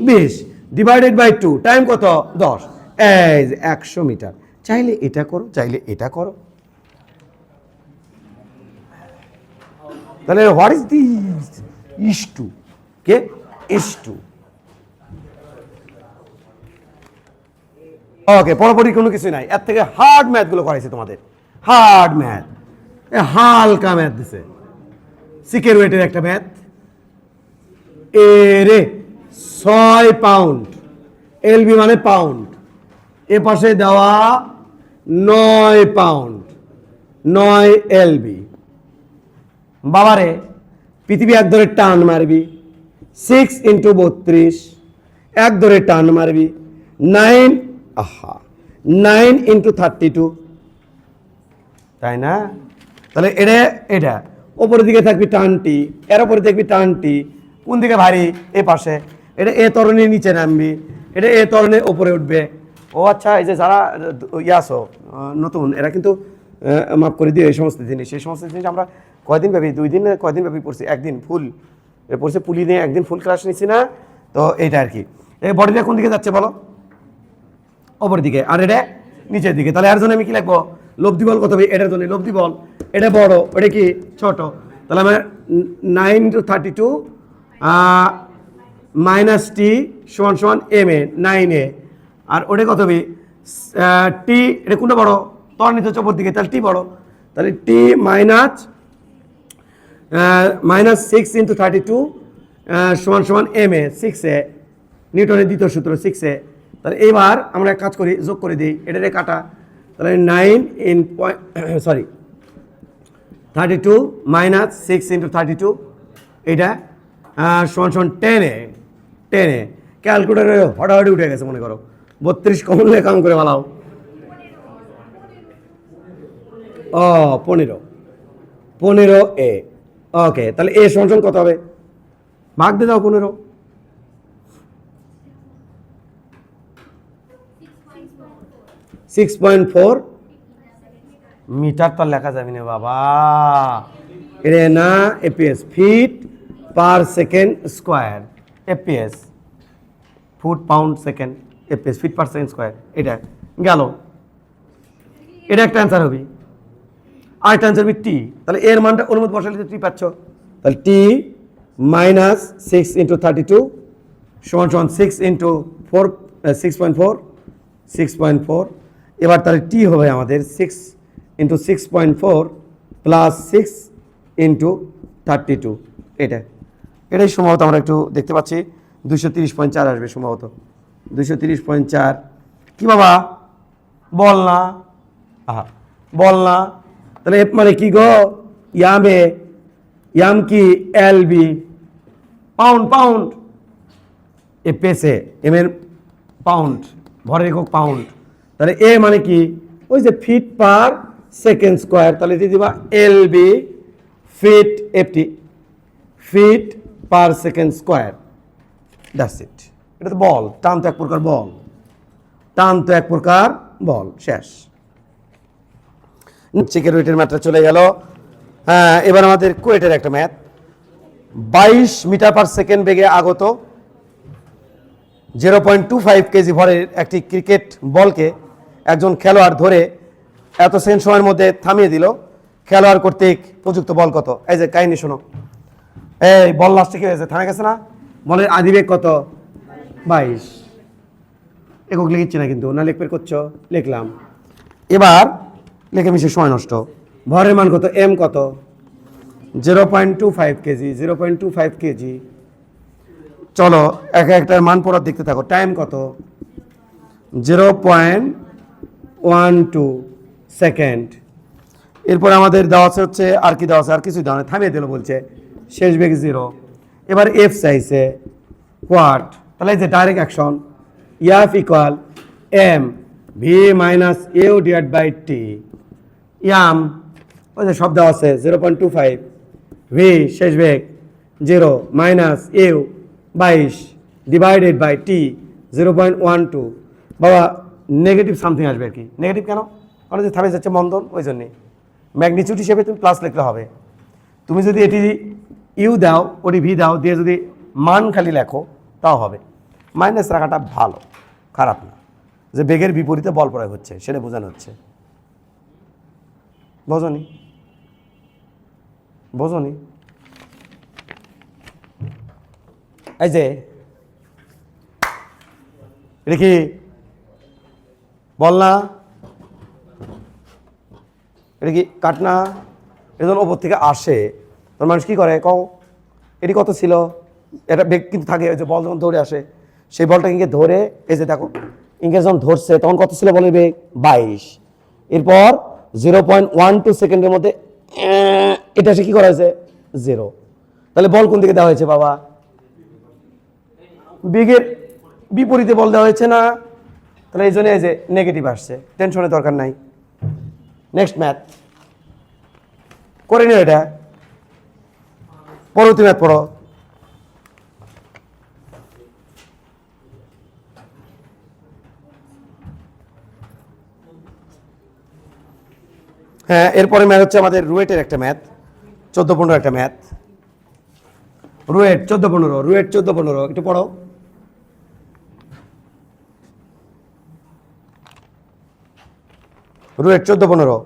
20 ডিভাইডেড বাই 2 টাইম কত? 10। এই যে 100 মিটার। চাইলে এটা করো, চাইলে এটা করো। তাহলে what is this? Is two কে? Is two. ওকে, পরপরই কোনো কিছু নাই, এর থেকে হার্ড ম্যাথ গুলো করাইছে তোমাদের, হার্ড ম্যাথ, হালকা ম্যাথ দিছে। সিকের ওয়েটের একটা ম্যাথ, এ রে 6 পাউন্ড, এলবি মানে পাউন্ড, এ পাশে দেওয়া 9 পাউন্ড, 9 এলবি। বাবারে পৃথিবী এক ধরে টান মারবি, 6 × 32 এক ধরে টান মারবি, 9 9 × 32, তাই না? তাহলে এটা এটা ওপরের দিকে থাকবি টানটি, এর ওপরে দেখবি টানটি, কোন দিকে ভারী? এ পাশে। এটা এ তরণের নিচে নামবি, এটা এ তরণের ওপরে উঠবে। ও আচ্ছা, এই যে যারা ইয়াসো নতুন, এরা কিন্তু মাফ করে দিও এই সমস্ত জিনিস। এই সমস্ত জিনিস আমরা কয়দিন ব্যাপী, 2 দিন কয়দিন ব্যাপী পড়ছি, একদিন ফুল পড়ছে পুলি নিয়ে, একদিন ফুল ক্লাস নিচ্ছি না। তো এইটা আর কি, এই বডিটা কোন দিকে যাচ্ছে বলো? ওপরের দিকে, আর এটা নিচের দিকে। তাহলে এর জন্য আমি কি লিখবো? লব্ধি বল কত হবে? এটার জন্য লব্ধি বল, এটা বড়, ওটা কি ছোট। তাহলে আমার 9 × 32 মাইনাস টি সমান সমান এম এ 9a, আর ওটা কত হবে? টি, এটা কোনটা বড়? ত্বরণিত হচ্ছে ওপর দিকে, তাহলে টি বড়। তাহলে টি মাইনাস 6 × 32 সমান সমান এম এ 6a, নিউটনের দ্বিতীয় সূত্র 6a। তাহলে এবার আমরা এক কাজ করি, যোগ করে দিই, এটারে কাটা। তাহলে 32 মাইনাস 6 × 32, এটা সমান সমান 10a। ক্যালকুলেটারে হঠাৎ উঠে গেছে, মনে করো 32 কমন লে কাম করে ভালো। 15a। ওকে, তাহলে এ সমান সমান কত হবে? ভাগ দিয়ে দাও 15। 6.4 মিটার তো লেখা যাবে না বাবা, এটা না APS, fit per second square, APS foot pound second, APS fit per second square. এটা গেল, এটা একটা অ্যান্সার হবে। আরেকটা অ্যান্সার হবে টি। তাহলে এর মানটা ওর মধ্যে বসালে টি পাচ্ছ। তাহলে টি মাইনাস 6 × 32 সমান সমান 6 × 4 6.4। এবার তাহলে টি হবে আমাদের 6 × 6.4 প্লাস 6 × 32। এটাই সম্ভবত আমরা একটু দেখতে পাচ্ছি 230.4 আসবে সম্ভবত, 230.4। কি বাবা বল না? বল না। তাহলে এফ মানে কি গো? ইয়াম কি? Lb, pound. এ পেসে, এম এর পাউন্ড, ভরের একক পাউন্ড। তাহলে এ মানে কি? ওই যে ফিট পার সেকেন্ড স্কোয়ার। তাহলে দিয়ে দিবা lb feet, ft feet per second square. That's it. এটা তো বল, টান তো এক প্রকার বল, শেষ। চেকের ওয়েটের ম্যাথটা চলে গেল। হ্যাঁ, এবার আমাদের কুয়েটের একটা ম্যাথ। 22 মিটার পার সেকেন্ড বেগে আগত 0.25 কেজি ভরের একটি ক্রিকেট বলকে একজন খেলোয়াড় ধরে এত সেকেন্ড সময়ের মধ্যে থামিয়ে দিল। খেলোয়াড় কর্তৃক প্রযুক্ত বল কত? এই যে কাহিনী শোনো। এই বল লাস্টে কি হয়েছে? থামে গেছে না? বলের আদিবেগ কত 22 একক লিখছি না কিন্তু না লিখবে করছো লিখলাম এবার লিখে মিশে সময় নষ্ট ভরের মান কত এম কত 0.25 কেজি 0.25 কেজি চলো একটার মান পড়ার দেখতে থাকো টাইম কত 0.12 সেকেন্ড এরপর আমাদের দেওয়া আছে হচ্ছে আর কি দেওয়া আছে আর কিছুই দেওয়া নেই থামিয়ে দিল বলছে শেষ বেগ 0 এবার এফ চাইছে হোয়াট তাহলে যে direct action F equal m v minus you divide by t m ওই যে সব দেওয়া আছে 0.25 ভি শেষ বেগ 0 minus u 22 divided by t 0.12 বাবা নেগেটিভ সামথিং আসবে আর কি নেগেটিভ কেন কারণ যে থামে যাচ্ছে মন্দন ওই জন্যে ম্যাগনিচিউড হিসেবে তুমি প্লাস লিখলে হবে তুমি যদি এটি ইউ দাও ওটি ভি দাও দিয়ে যদি মান খালি লেখো তাও হবে মাইনাস রাখাটা ভালো খারাপ না যে বেগের বিপরীতে বল প্রয়োগ হচ্ছে সেটা বোঝানো হচ্ছে বোঝনি বোঝনি এই যে এটা কি বল না এটা কি কাটনা এজন ওপর থেকে আসে তোর মানুষ কি করে কও এটি কত ছিল এটা বেগ কিন্তু থাকে ওই যে বল যখন ধরে আসে সেই বলটা ইঙ্গে ধরে এই যে দেখো ইঙ্গে যখন ধরছে তখন কত ছিল বলে বেগ 22 এরপর 0.12 সেকেন্ডের মধ্যে এটা সে কি করা হয়েছে 0 তাহলে বল কোন দিকে দেওয়া হয়েছে বাবা বেগের বিপরীতে বল দেওয়া হয়েছে না তাহলে এই জন্য এই যে নেগেটিভ আসছে টেনশনের দরকার নাই নেক্সট ম্যাথ করে নিও এটা পরবর্তী ম্যাথ পড়ো হ্যাঁ এরপরে ম্যাথ হচ্ছে আমাদের রুয়েটের একটা ম্যাথ 14-15 একটা ম্যাথ রুয়েট 14-15 একটু পড়ো রুয়েট 14-15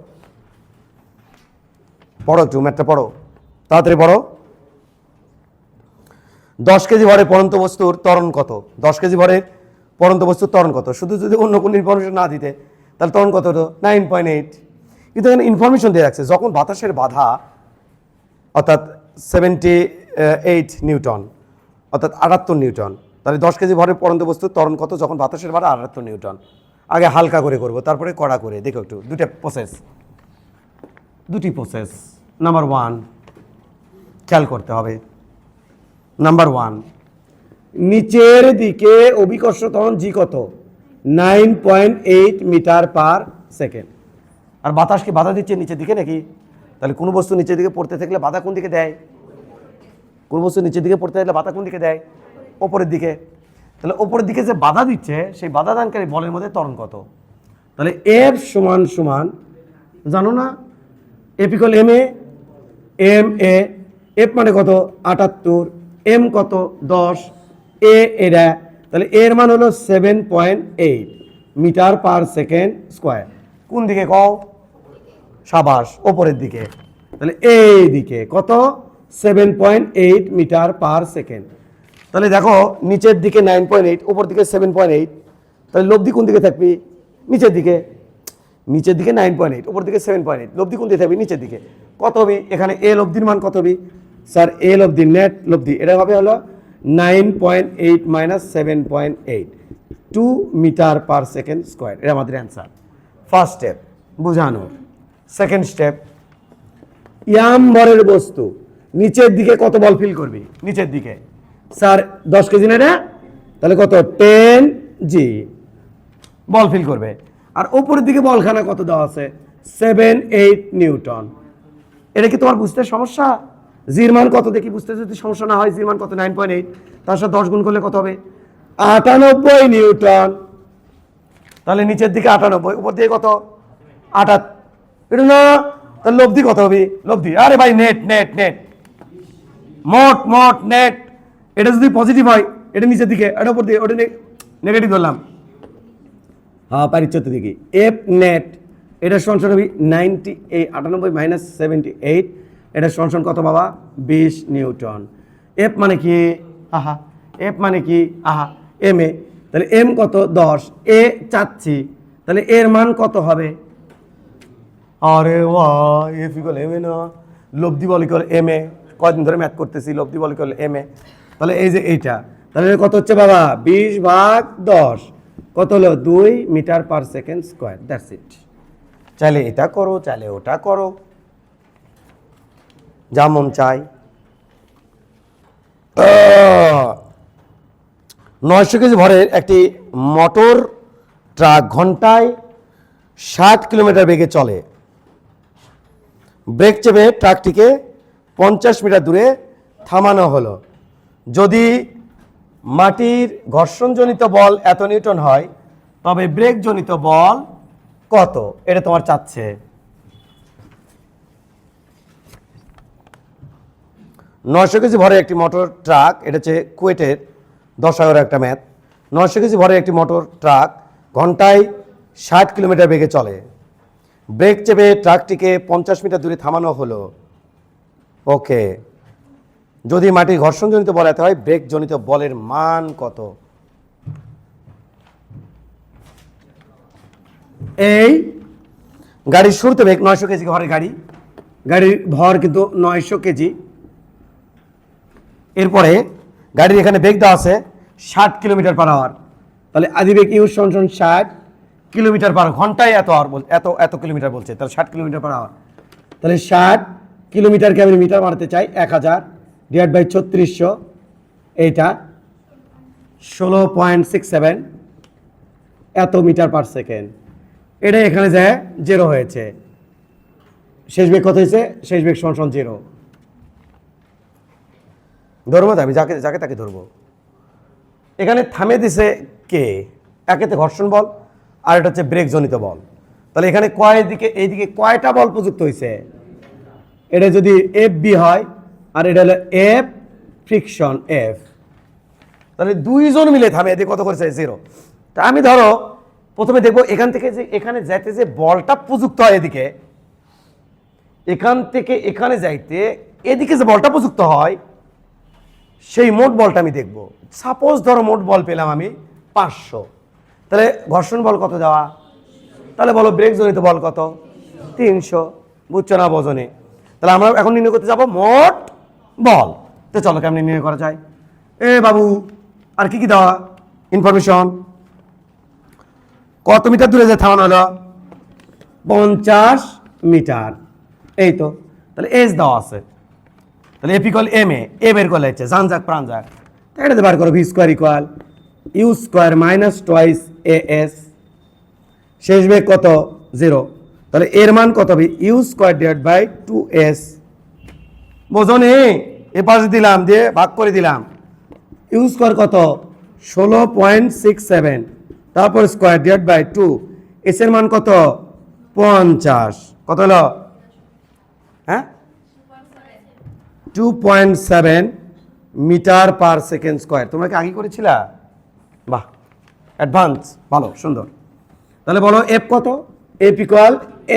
পড়ো একটু ম্যাথটা পড়ো তাড়াতাড়ি পড়ো 10 কেজি ভরের পরন্ত বস্তুর ত্বরণ কত 10 কেজি ভরের পরন্ত বস্তুর ত্বরণ কত শুধু যদি অন্য কোনো ইনফরমেশন না দিতে তাহলে ত্বরণ কত হতো 9.8 কিন্তু এখানে ইনফরমেশন দিয়ে রাখছে যখন বাতাসের বাধা অর্থাৎ 78 নিউটন অর্থাৎ 78 নিউটন তাহলে 10 কেজি ভরের পরন্ত বস্তুর ত্বরণ কত যখন বাতাসের বাধা 78 নিউটন আগে হালকা করে করব তারপরে কড়া করে দেখো একটু দুটি প্রসেস নাম্বার 1 খেয়াল করতে হবে নাম্বার 1 নিচের দিকে অভিকর্ষ ত্বরণ জি কত 9.8 মিটার পার সেকেন্ড আর বাতাস কি বাধা দিচ্ছে নিচের দিকে নাকি তাহলে কোনো বস্তু নিচের দিকে পড়তে থাকলে বাধা কোন দিকে দেয় কোন বস্তু নিচের দিকে পড়তে থাকলে বাধা কোন দিকে দেয় ওপরের দিকে তাহলে ওপরের দিকে যে বাধা দিচ্ছে সেই বাধা দানকারী বলের মধ্যে ত্বরণ কত তাহলে এফ সমান সমান জানো না F equal m a F মানে কত 78 এম কত 10 এরা তাহলে এর মান হলো 7.8 মিটার পার সেকেন্ড স্কোয়ার কোন দিকে কও সাবাস ওপরের দিকে তাহলে এই দিকে কত 7.8 মিটার পার সেকেন্ড তাহলে দেখো নিচের দিকে 9.8 উপর দিকে 7.8 তাহলে লব্ধি কোন দিকে থাকবি নিচের দিকে 9.8 উপর দিকে 7.8 লব্ধি কোন দিকে থাকবি নিচের দিকে কত হবে এখানে এ লব্ধির মান কত হবে স্যার এ লব্ধি নেট লব্ধি এটা হবে হলো 9.8 minus 7.8 2 metre per second square এটা আমাদের অ্যান্সার ফার্স্ট স্টেপ বুঝানোর সেকেন্ড স্টেপ ইয়াম ভরের বস্তু নিচের দিকে কত বল ফিল করবি নিচের দিকে স্যার 10 কেজি না তাহলে কত 10 জি বল ফিল করবে আর উপরের দিকে বলখানা কত দেওয়া আছে 7.8 নিউটন এটা কি তোমার বুঝতে সমস্যা জির মান কত দেখি বুঝতে যদি সমস্যা না হয় জির মান কত 9.8 তার সাথে 10 গুণ করলে কত হবে 98 নিউটন তাহলে নিচের দিকে 98 উপর দিকে কত 78 এটা না তাহলে লব্ধি কত হবে লব্ধি আরে ভাই নেট নেট নেট মোট নেট এটা যদি পজিটিভ হয় এটা নিচের দিকে এটা উপর দিকে ওটা নেগেটিভ ধরলাম হ্যাঁ পারিচ্ছত্ব দিকে এফ নেট এটা সমান হবে 98 মাইনাস 78 এটা সমান কত বাবা 20 নিউটন এফ মানে কি এফ মানে কি আহা এম এ, তাহলে এম কত 10, এ চাচ্ছি, তাহলে এর মান কত হবে? আরে ওয়াহ, এফ ইকুয়াল এম এ না, লব্ধি বল ইকুয়াল এম এ, কয়দিন ধরে ম্যাথ করতেছি, লব্ধি বল ইকুয়াল এম এ, তাহলে এই যে এইটা, তাহলে কত হচ্ছে বাবা 20/10, কত হলো 2 metre per second square, that's it. চাইলে এটা করো, চাইলে ওটা করো, যা মন চাই। 900 কেজি ভরের একটি মোটর ট্রাক ঘন্টায় 60 কিলোমিটার বেগে চলে। ব্রেক চেপে ট্রাকটিকে 50 মিটার দূরে থামানো হলো। যদি মাটির ঘর্ষণজনিত বল এত নিউটন হয়, তবে ব্রেকজনিত বল কত? এটা তোমার চাচ্ছে। 900 কেজি ভরের একটি মোটর ট্রাক, এটা হচ্ছে কুয়েটের 10 একটা ম্যাথ। 900 কেজি ভরের একটি মোটর ট্রাক ঘন্টায় 60 কিলোমিটার বেগে চলে। ব্রেক চেপে ট্রাকটিকে 50 মিটার দূরে থামানো হলো। ওকে, যদি মাটির ঘর্ষণজনিত বল এত হয়, ব্রেকজনিত বলের মান কত? এই গাড়ির শুরুতে বেগ 900 কেজি ভরের গাড়ির ভর কিন্তু 900 কেজি। এরপরে গাড়ির এখানে বেগ দেওয়া আছে 60 কিলোমিটার পার আওয়ার, তাহলে আদিবেগ ইউ সমান 60 কিলোমিটার পার ঘন্টায় এত কিলোমিটার বলছে, তাহলে 60 কিলোমিটার পার আওয়ার, তাহলে 60 কিলোমিটারকে আমি মিটার বানাতে চাই, 1000 ডিভাইড বাই 3600, এইটা 16.67 এত মিটার পার সেকেন্ড। এটা এখানে যায় 0 হয়েছে, শেষ বেগ কত হয়েছে? শেষ বেগ সমান 0। ধরবো তো আমি যাকে তাকে ধরবো। এখানে থামিয়ে দিছে কে? একেতে ঘর্ষণ বল, আর এটা হচ্ছে ব্রেক জনিত বল। তাহলে এখানে এইদিকে কয়টা বল প্রযুক্ত হয়েছে? এটা যদি এফ বি হয়, আর এটা হলো এফ ফ্রিকশন এফ, তাহলে দুইজন মিলে থামিয়ে দিয়ে কত করেছে? 0। তা আমি ধরো প্রথমে দেখবো এখান থেকে যে এখানে যাইতে যে বলটা প্রযুক্ত হয় এদিকে, এখান থেকে এখানে যাইতে এদিকে যে বলটা প্রযুক্ত হয়, সেই মোট বলটা আমি দেখব। সাপোজ ধরো মোট বল পেলাম আমি 500, তাহলে ঘর্ষণ বল কত দেওয়া? তাহলে বলো ব্রেক জনিত বল কত? 300। বুঝছো না বোঝনে? তাহলে আমরা এখন নির্ণয় করতে যাব মোট বল। তো চলো কেমন নির্ণয় করা যায়। এ বাবু, আর কি দেওয়া ইনফরমেশন? কত মিটার দূরে যে থামানো হলো? 50 মিটার। এই তো, তাহলে এস দেওয়া আছে, তাহলে এফ ইকুয়াল এম এ বের করে হচ্ছে জান যাক প্রাণ যাক, এটাতে বার করো v square equal you square minus twice a s. শেষ বেগ কত? 0। তাহলে এর মান কত হবে? U square divide by 2s। বোঝো নি? এ পাশে দিলাম, দিয়ে ভাগ করে দিলাম। ইউ স্কোয়ার কত? 16.67, তারপর স্কোয়ার ডিভাইড বাই 2, এস এর মান কত? 50। কত হলো? হ্যাঁ, 2.7 মিটার পার সেকেন্ড স্কোয়ার। তোমরা কি আগে করেছিলা? বাহ, অ্যাডভান্স, ভালো, সুন্দর। তাহলে বলো এফ কত? এফ ইকুয়াল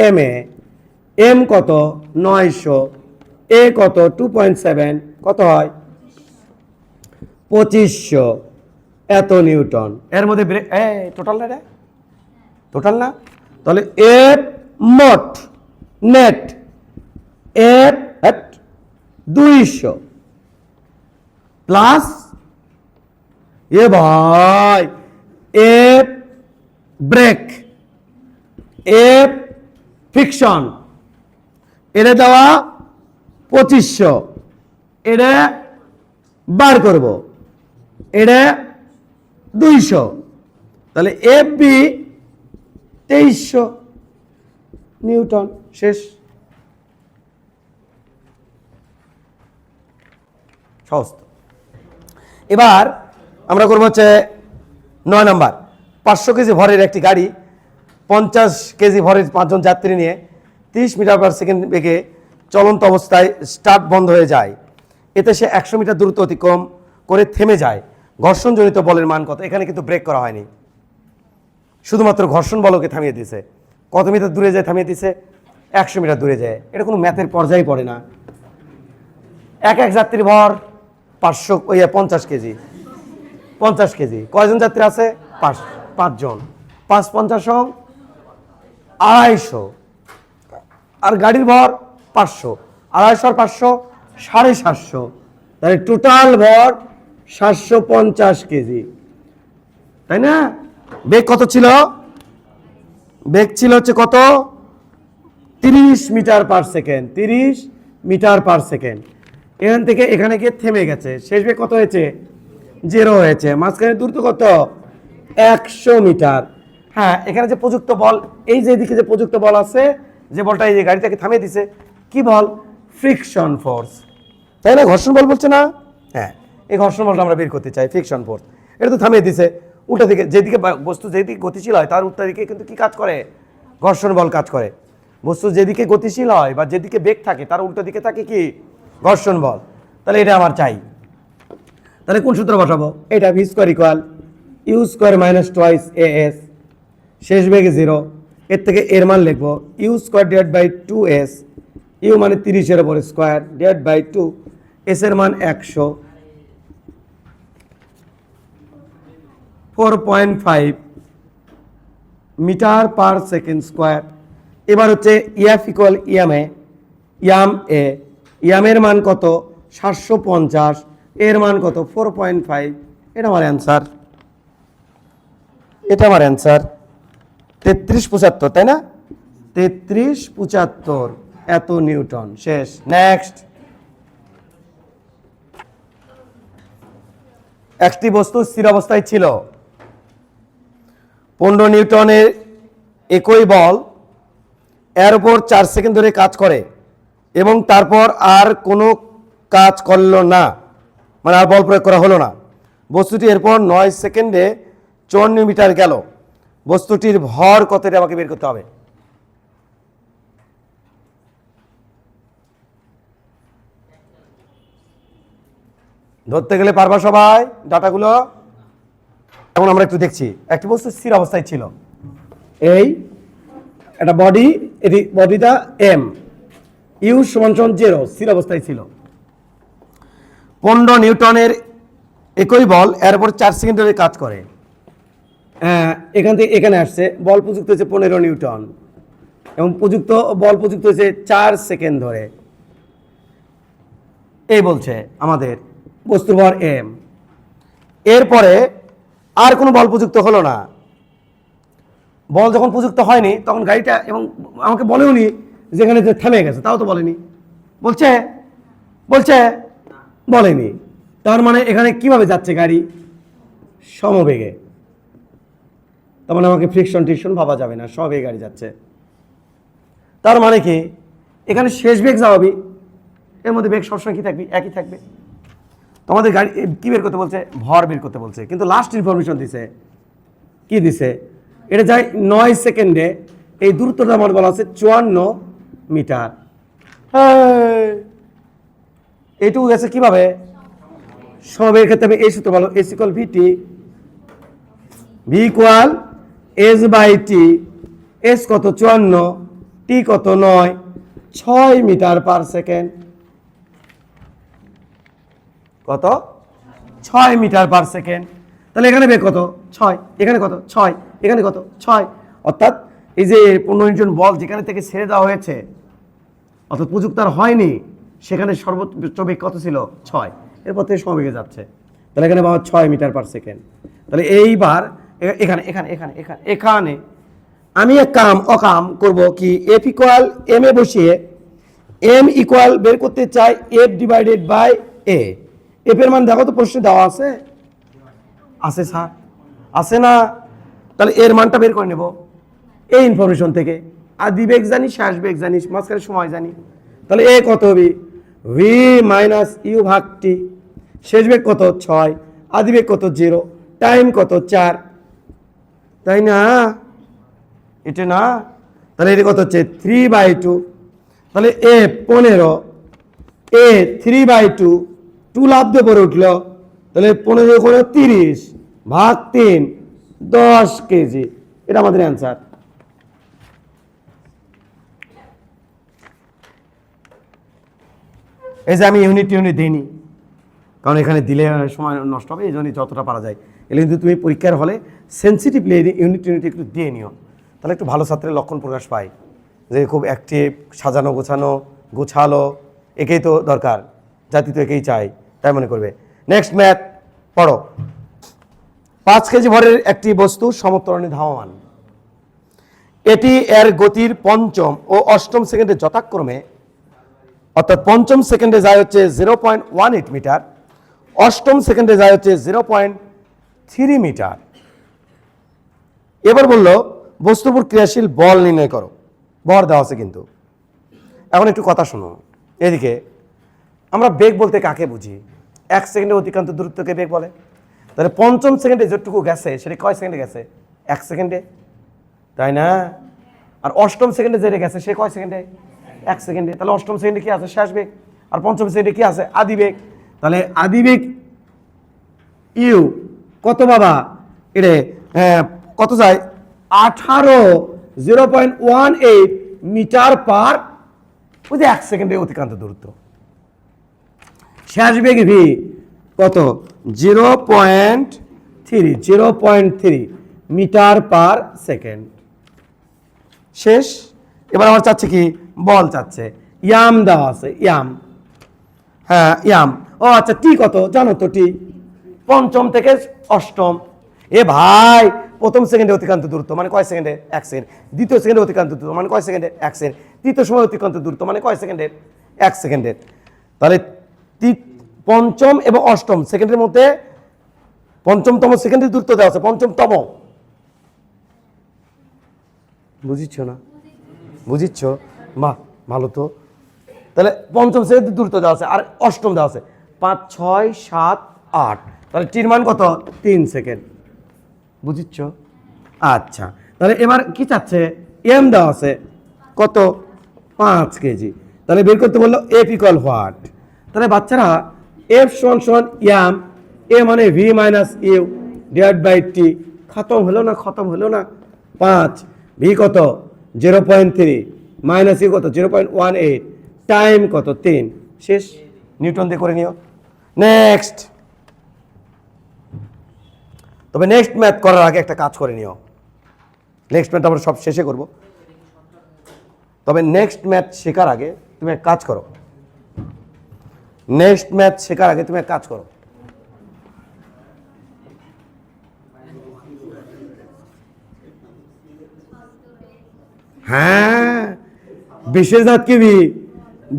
এম এম কত? 900, এ কত? 2.7, কত হয়? 2500 এত নিউটন। এর মধ্যে টোটাল না রে, টোটাল না, তাহলে এফ মোট নেট এফ 200 প্লাস এ ভাই এফ ব্রেক এফ ফ্রিকশন, এটা দেওয়া 2500, এটা বার করব, এটা 200, তাহলে এফ বি 2300 নিউটন। শেষ। সহজ। এবার আমরা করবো হচ্ছে 9 নম্বর। 500 কেজি ভরের একটি গাড়ি 50 কেজি ভরের 5 জন যাত্রী নিয়ে 30 মিটার পার সেকেন্ড বেগে চলন্ত অবস্থায় স্টার্ট বন্ধ হয়ে যায়। এতে সে 100 মিটার দূরত্ব অতিক্রম করে থেমে যায়। ঘর্ষণজনিত বলের মান কত? এখানে কিন্তু ব্রেক করা হয়নি, শুধুমাত্র ঘর্ষণ বলকে থামিয়ে দিয়েছে। কত মিটার দূরে যায় থামিয়ে দিয়েছে? 100 মিটার দূরে যায়। এটা কোনো ম্যাথের পর্যায়ে পড়ে না। এক যাত্রী ভর 50 কেজি, 50 কেজি। কয়জন যাত্রী আছে? 5 জন। 5 50 250, আর গাড়ির ভর 500, 250 আর 500 750, তাহলে টোটাল ভর 750 কেজি, তাই না? বেগ কত ছিল? বেগ ছিল হচ্ছে কত? 30 metre per second. 30 metre per second. এখান থেকে এখানে গিয়ে থেমে গেছে। শেষ বেগ কত হয়েছে? 0 হয়েছে। মাঝখানে দূরত্ব কত? 100 মিটার। হ্যাঁ, এখানে যে প্রযুক্ত বল, এই যে এদিকে যে প্রযুক্ত বল আছে, যে বলটা এই যে গাড়িটাকে থামিয়ে দিছে, কি বল? ফ্রিকশন ফোর্স, তাই না? ঘর্ষণ বল বলছে না? হ্যাঁ, এই ঘর্ষণ বলটা আমরা বের করতে চাই, ফ্রিকশন ফোর্স। এটা তো থামিয়ে দিছে। উল্টা দিকে যেদিকে বস্তু যেদিকে গতিশীল হয় তার উল্টা দিকে কিন্তু কি কাজ করে? ঘর্ষণ বল কাজ করে। বস্তু যেদিকে গতিশীল হয় বা যেদিকে বেগ থাকে তার উল্টো দিকে থাকে কি? ঘর্ষণ বল। তাহলে এটা আমার চাই। তাহলে কোন সূত্র বসাবো? এটা v square equal you square minus twice a s, শেষ বেগে 0। এর থেকে এর মান লিখবো u square divide by 2s, u মানে 30 উপরে স্কোয়ার ডিভাইড বাই 2, এস এর মান 100, 4.5 মিটার পার সেকেন্ড স্কোয়ার। এবার হচ্ছে ইএফ ইকুয়াল ইয়াম এ, ইয়ামের মান কত? 750, এর মান কত? 4.5। এটা আমার অ্যান্সার, এটা আমার অ্যান্সার 3375, তাই না? 3375 এত নিউটন। শেষ। নেক্সট, একটি বস্তু স্থির অবস্থায় ছিল, 15 নিউটনের একই বল এর উপর 4 সেকেন্ড ধরে কাজ করে এবং তারপর আর কোনো কাজ করলো না, মানে আর বল প্রয়োগ করা হলো না। বস্তুটি এরপর 9 সেকেন্ডে 54 মিটার গেল। বস্তুটির ভর কত? এটা আমাকে বের করতে হবে। ধরতে গেলে পারবা সবাই ডাটাগুলো? এখন আমরা একটু দেখছি। একটি বস্তু স্থির অবস্থায় ছিল, এই একটা বডি, এটি বডিটা এম, ইউ সমান 0, স্থির অবস্থায় ছিল। 15 নিউটনের একই বল এর উপর 4 সেকেন্ড ধরে কাজ করে। এখান থেকে এখানে আসছে, বল প্রযুক্ত হয়েছে 15 নিউটন এবং বল প্রযুক্ত হয়েছে 4 সেকেন্ড ধরে। এই বলছে আমাদের বস্তুর ভর এম। এরপরে আর কোনো বল প্রযুক্ত হলো না। বল যখন প্রযুক্ত হয়নি তখন গাড়িটা, এবং আমাকে বলেও নি যেখানে যে থেমে গেছে, তাও তো বলেনি। বলছে বলছে বলেনি। তার মানে এখানে কিভাবে যাচ্ছে গাড়ি? সমবেগে। তার মানে আমাকে ফ্রিকশন টিকশন ভাবা যাবে না, সমবেগে গাড়ি যাচ্ছে। তার মানে কি এখানে শেষ বেগ স্বাভাবিক, এর মধ্যে বেগ সবসময় কি থাকবে? একই থাকবে। তোমাদের গাড়ি কি বের করতে বলছে? ভর বের করতে বলছে। কিন্তু লাস্ট ইনফরমেশন দিছে, কি দিছে? এটা যায় 9 সেকেন্ডে, এই দূরত্বটা আমার বলা আছে 54 মিটার। এইটুকু গেছে কিভাবে? সবের ক্ষেত্রে আমি এই সূত্র বলো, s equal v t, v equal s by t. S কত? 54, টি কত? 9, 6 মিটার পার সেকেন্ড। কত? 6 মিটার পার সেকেন্ড। তাহলে এখানে বেগ কত? 6, এখানে কত? 6, এখানে কত? 6। অর্থাৎ এই যে 15 নিউটন বল যেখানে থেকে ছেড়ে দেওয়া হয়েছে, অর্থাৎ প্রযুক্ত আর হয়নি, সেখানে সর্বোচ্চ বেগ কত ছিল? 6। এরপর থেকে সমবেগে যাচ্ছে। তাহলে এখানে পাওয়া 6 মিটার পার সেকেন্ড। তাহলে এইবার এখানে এখানে এখানে এখানে এখানে আমি এক অকাম করব কি? এফ ইকুয়াল এম এ বসিয়ে এম ইকুয়াল বের করতে চাই F divided by a. F এর মান দেখো তো, প্রশ্নে দেওয়া আছে? আছে স্যার? আছে না? তাহলে এর মানটা বের করে নেব এই ইনফরমেশন থেকে। আদি বেগ জানি, শেষ বেগ জানি, মাঝখানে সময় জানি। তাহলে এ কত হবে? ভি মাইনাস ইউ ভাগ টি। শেষ বেগ কত? 6, আদি বেগ কত? 0, টাইম কত? 4, তাই না? এটা না? তাহলে এটা কত হচ্ছে? 3/2। তাহলে এ 15, এ 3/2, 2 লাভ দিয়ে পরে উঠলো। তাহলে 15 করে 30 ভাগ 3, 10 কেজি। এটা আমাদের অ্যান্সার। এই যে আমি ইউনিট দিইনি, কারণ এখানে দিলে সময় নষ্ট হবে, এই জন্যই যতটা পারা যায় এগুলো কিন্তু তুমি পরীক্ষার হলে সেন্সিটিভলি ইউনিট একটু দিয়ে নিও, তাহলে একটু ভালো ছাত্রের লক্ষণ প্রকাশ পায় যে খুব অ্যাক্টিভ, সাজানো গোছালো, একেই তো দরকার, জাতি তো একেই চাই, তাই মনে করবে। নেক্সট ম্যাথ পড়ো। 5 কেজি ভরের একটি বস্তু সমত্বরণে ধাবমান, এটি এর গতির পঞ্চম ও অষ্টম সেকেন্ডে যথাক্রমে, অর্থাৎ পঞ্চম সেকেন্ডে যায় হচ্ছে 0.18 মিটার, অষ্টম সেকেন্ডে যায় হচ্ছে 0.3 মিটার। এবার বললো বস্তুর উপর ক্রিয়াশীল বল নির্ণয় করো, ভর দেওয়া আছে কিন্তু। এখন একটু কথা শোনো, এদিকে আমরা বেগ বলতে কাকে বুঝি? 1 সেকেন্ডে অতিক্রান্ত দূরত্বকে বেগ বলে। তাহলে পঞ্চম সেকেন্ডে যেটুকু গেছে সেটা কয় সেকেন্ডে গেছে? 1 সেকেন্ডে, তাই না? আর অষ্টম সেকেন্ডে যেটা গেছে সে কয় সেকেন্ডে? 1 সেকেন্ডে। তাহলে অষ্টম সেকেন্ডে কি আছে? শেষ বেগ। আর পঞ্চম সেকেন্ডে কি আছে? আদি বেগ। তাহলে আদি বেগ ইউ কত বাবা? এটা কত যায়? 0.18 মিটার পার, ওই যে 1 সেকেন্ডে অতিক্রান্ত দূরত্ব। শেষ বেগ ভি কত? 0.3 মিটার পার সেকেন্ড। শেষ। এবার আমার চাচ্ছে কি? বল চাচ্ছে। ইয়াম দেওয়া আছে, ইয়াম। হ্যাঁ ইয়াম। ও আচ্ছা, টি কত জানো তো? টি পঞ্চম থেকে অষ্টম। এ ভাই, প্রথম সেকেন্ডে অতিক্রান্ত দূরত্ব মানে কয় সেকেন্ডে? 1 সেকেন্ড। দ্বিতীয় সেকেন্ডে অতিক্রান্ত দূরত্ব মানে কয় সেকেন্ডে? 1 সেকেন্ড। তৃতীয় সময় অতিক্রান্ত দূরত্ব মানে কয় সেকেন্ডের? 1 সেকেন্ডের। তাহলে পঞ্চম এবং অষ্টম সেকেন্ডের মধ্যে পঞ্চমতম সেকেন্ডের দূরত্ব দেওয়া আছে, পঞ্চমতম। বুঝিচ্ছ না? বুঝিচ্ছ? বাহ, ভালো তো। তাহলে পঞ্চম সেকেন্ডের দূরত্ব দেওয়া আছে আর অষ্টম দেওয়া আছে 5, 6, 7, 8। তাহলে টির মান কত? 3 সেকেন্ড। বুঝিচ্ছ? আচ্ছা, তাহলে এবার কি চাচ্ছে? এম দেওয়া আছে কত? 5 কেজি। তাহলে বের করতে বললো এফ ইকুয়াল হোয়াট? তাহলে বাচ্চারা এফ সমান ইয়াম, এ মানে V minus you divide by T. খতম হলো না? খতম হলো না? 5, ভি কত? 0.3 মাইনাস ইউ কত? 0.18, টাইম কত? 3। শেষ। নিউটন দিয়ে করে নিও। নেক্সট। তবে নেক্সট ম্যাথ করার আগে একটা কাজ করে নিও। নেক্সট ম্যাথ আমরা সব শেষে করব, তবে নেক্সট ম্যাথ শেখার আগে তুমি এক কাজ করো। নেক্সট ম্যাথ শেখার আগে তুমি এক কাজ করো। হ্যাঁ, বিশেষ জাত কি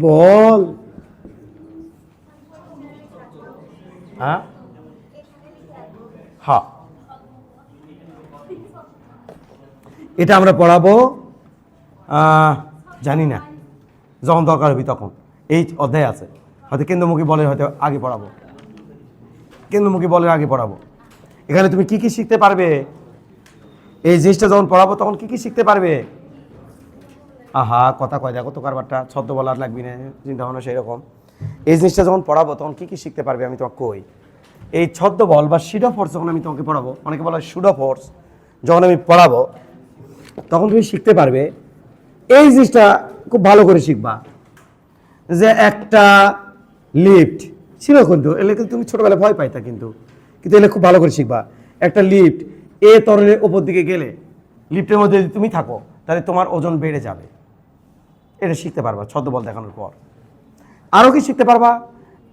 বল? হ্যাঁ হ্যাঁ, এটা আমরা পড়াবো জানি না, যখন দরকার হবে তখন। এই অধ্যায় আছে, হয়তো কেন্দ্রমুখী বলের হয়তো আগে পড়াবো, কেন্দ্রমুখী বলের আগে পড়াবো। এখানে তুমি কি কি শিখতে পারবে? এই জিনিসটা যখন পড়াবো তখন কি কি শিখতে পারবে? আহা, কথা কয় দেখো তো কারবারটা, ছদ্ম বলার লাগবি না, চিন্তা ভাবনা সেই রকম। এই জিনিসটা যখন পড়াবো তখন কি কি শিখতে পারবে আমি তোমাকে কই। এই ছদ্ম বল বা সিডো ফোর্স যখন আমি তোমাকে পড়াবো, অনেকে বলা হয় সুডো ফোর্স, যখন আমি পড়াবো তখন তুমি শিখতে পারবে। এই জিনিসটা খুব ভালো করে শিখবা যে একটা লিফট ছিল, কিন্তু এলে কিন্তু তুমি ছোটবেলায় ভয় পাইতা, কিন্তু এলে খুব ভালো করে শিখবা। একটা লিফট এ তরলের ওপর দিকে গেলে লিফটের মধ্যে যদি তুমি থাকো তাহলে তোমার ওজন বেড়ে যাবে। এটা শিখতে পারবা ছদ্মবল দেখানোর পর। আরও কি শিখতে পারবা?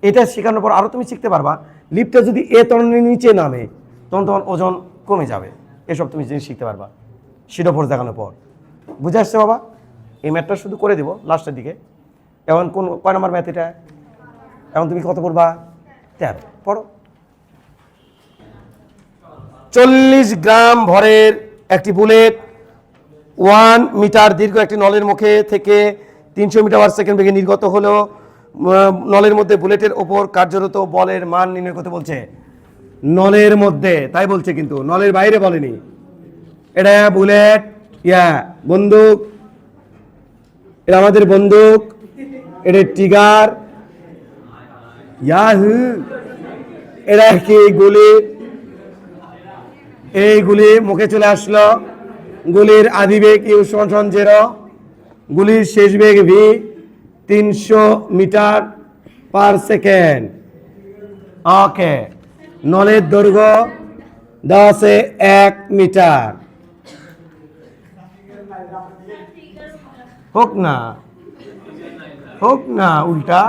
এটা শেখানোর পর আরও তুমি শিখতে পারবা লিফটটা যদি এ তরলের নিচে নামে তখন তোমার ওজন কমে যাবে। এসব তুমি জিনিস শিখতে পারবা সিডো ফোর্স দেখানোর পর। বুঝে আসছে বাবা? এই ম্যাথটা শুধু করে দিব লাস্টের দিকে। এখন কয় নম্বর ম্যাথ এটা? এখন তুমি কত পড়বা? 13 পড়ো। 40 গ্রাম ভরের একটি বুলেট 1 মিটার দীর্ঘ একটি নলের মুখে থেকে 300 মিটার পার সেকেন্ড বেগে নির্গত হলো। নলের মধ্যে বুলেটের ওপর কার্যরত বলের মান নির্ণয় করতে বলছে। নলের মধ্যে তাই বলছে, কিন্তু নলের বাইরে বলেনি। এটা বুলেট, বন্দুক, এটা আমাদের বন্দুক, এটা টিগার, এটা কি গুলি। এই গুলি মুখে চলে আসলো। গুলির আদি বেগ ইউ সমান 0, গুলির শেষ বেগ ভি 300 মিটার পার সেকেন্ড। ওকে, নলের দৈর্ঘ্য দেওয়া আছে 1 মিটার। হোক না উল্টা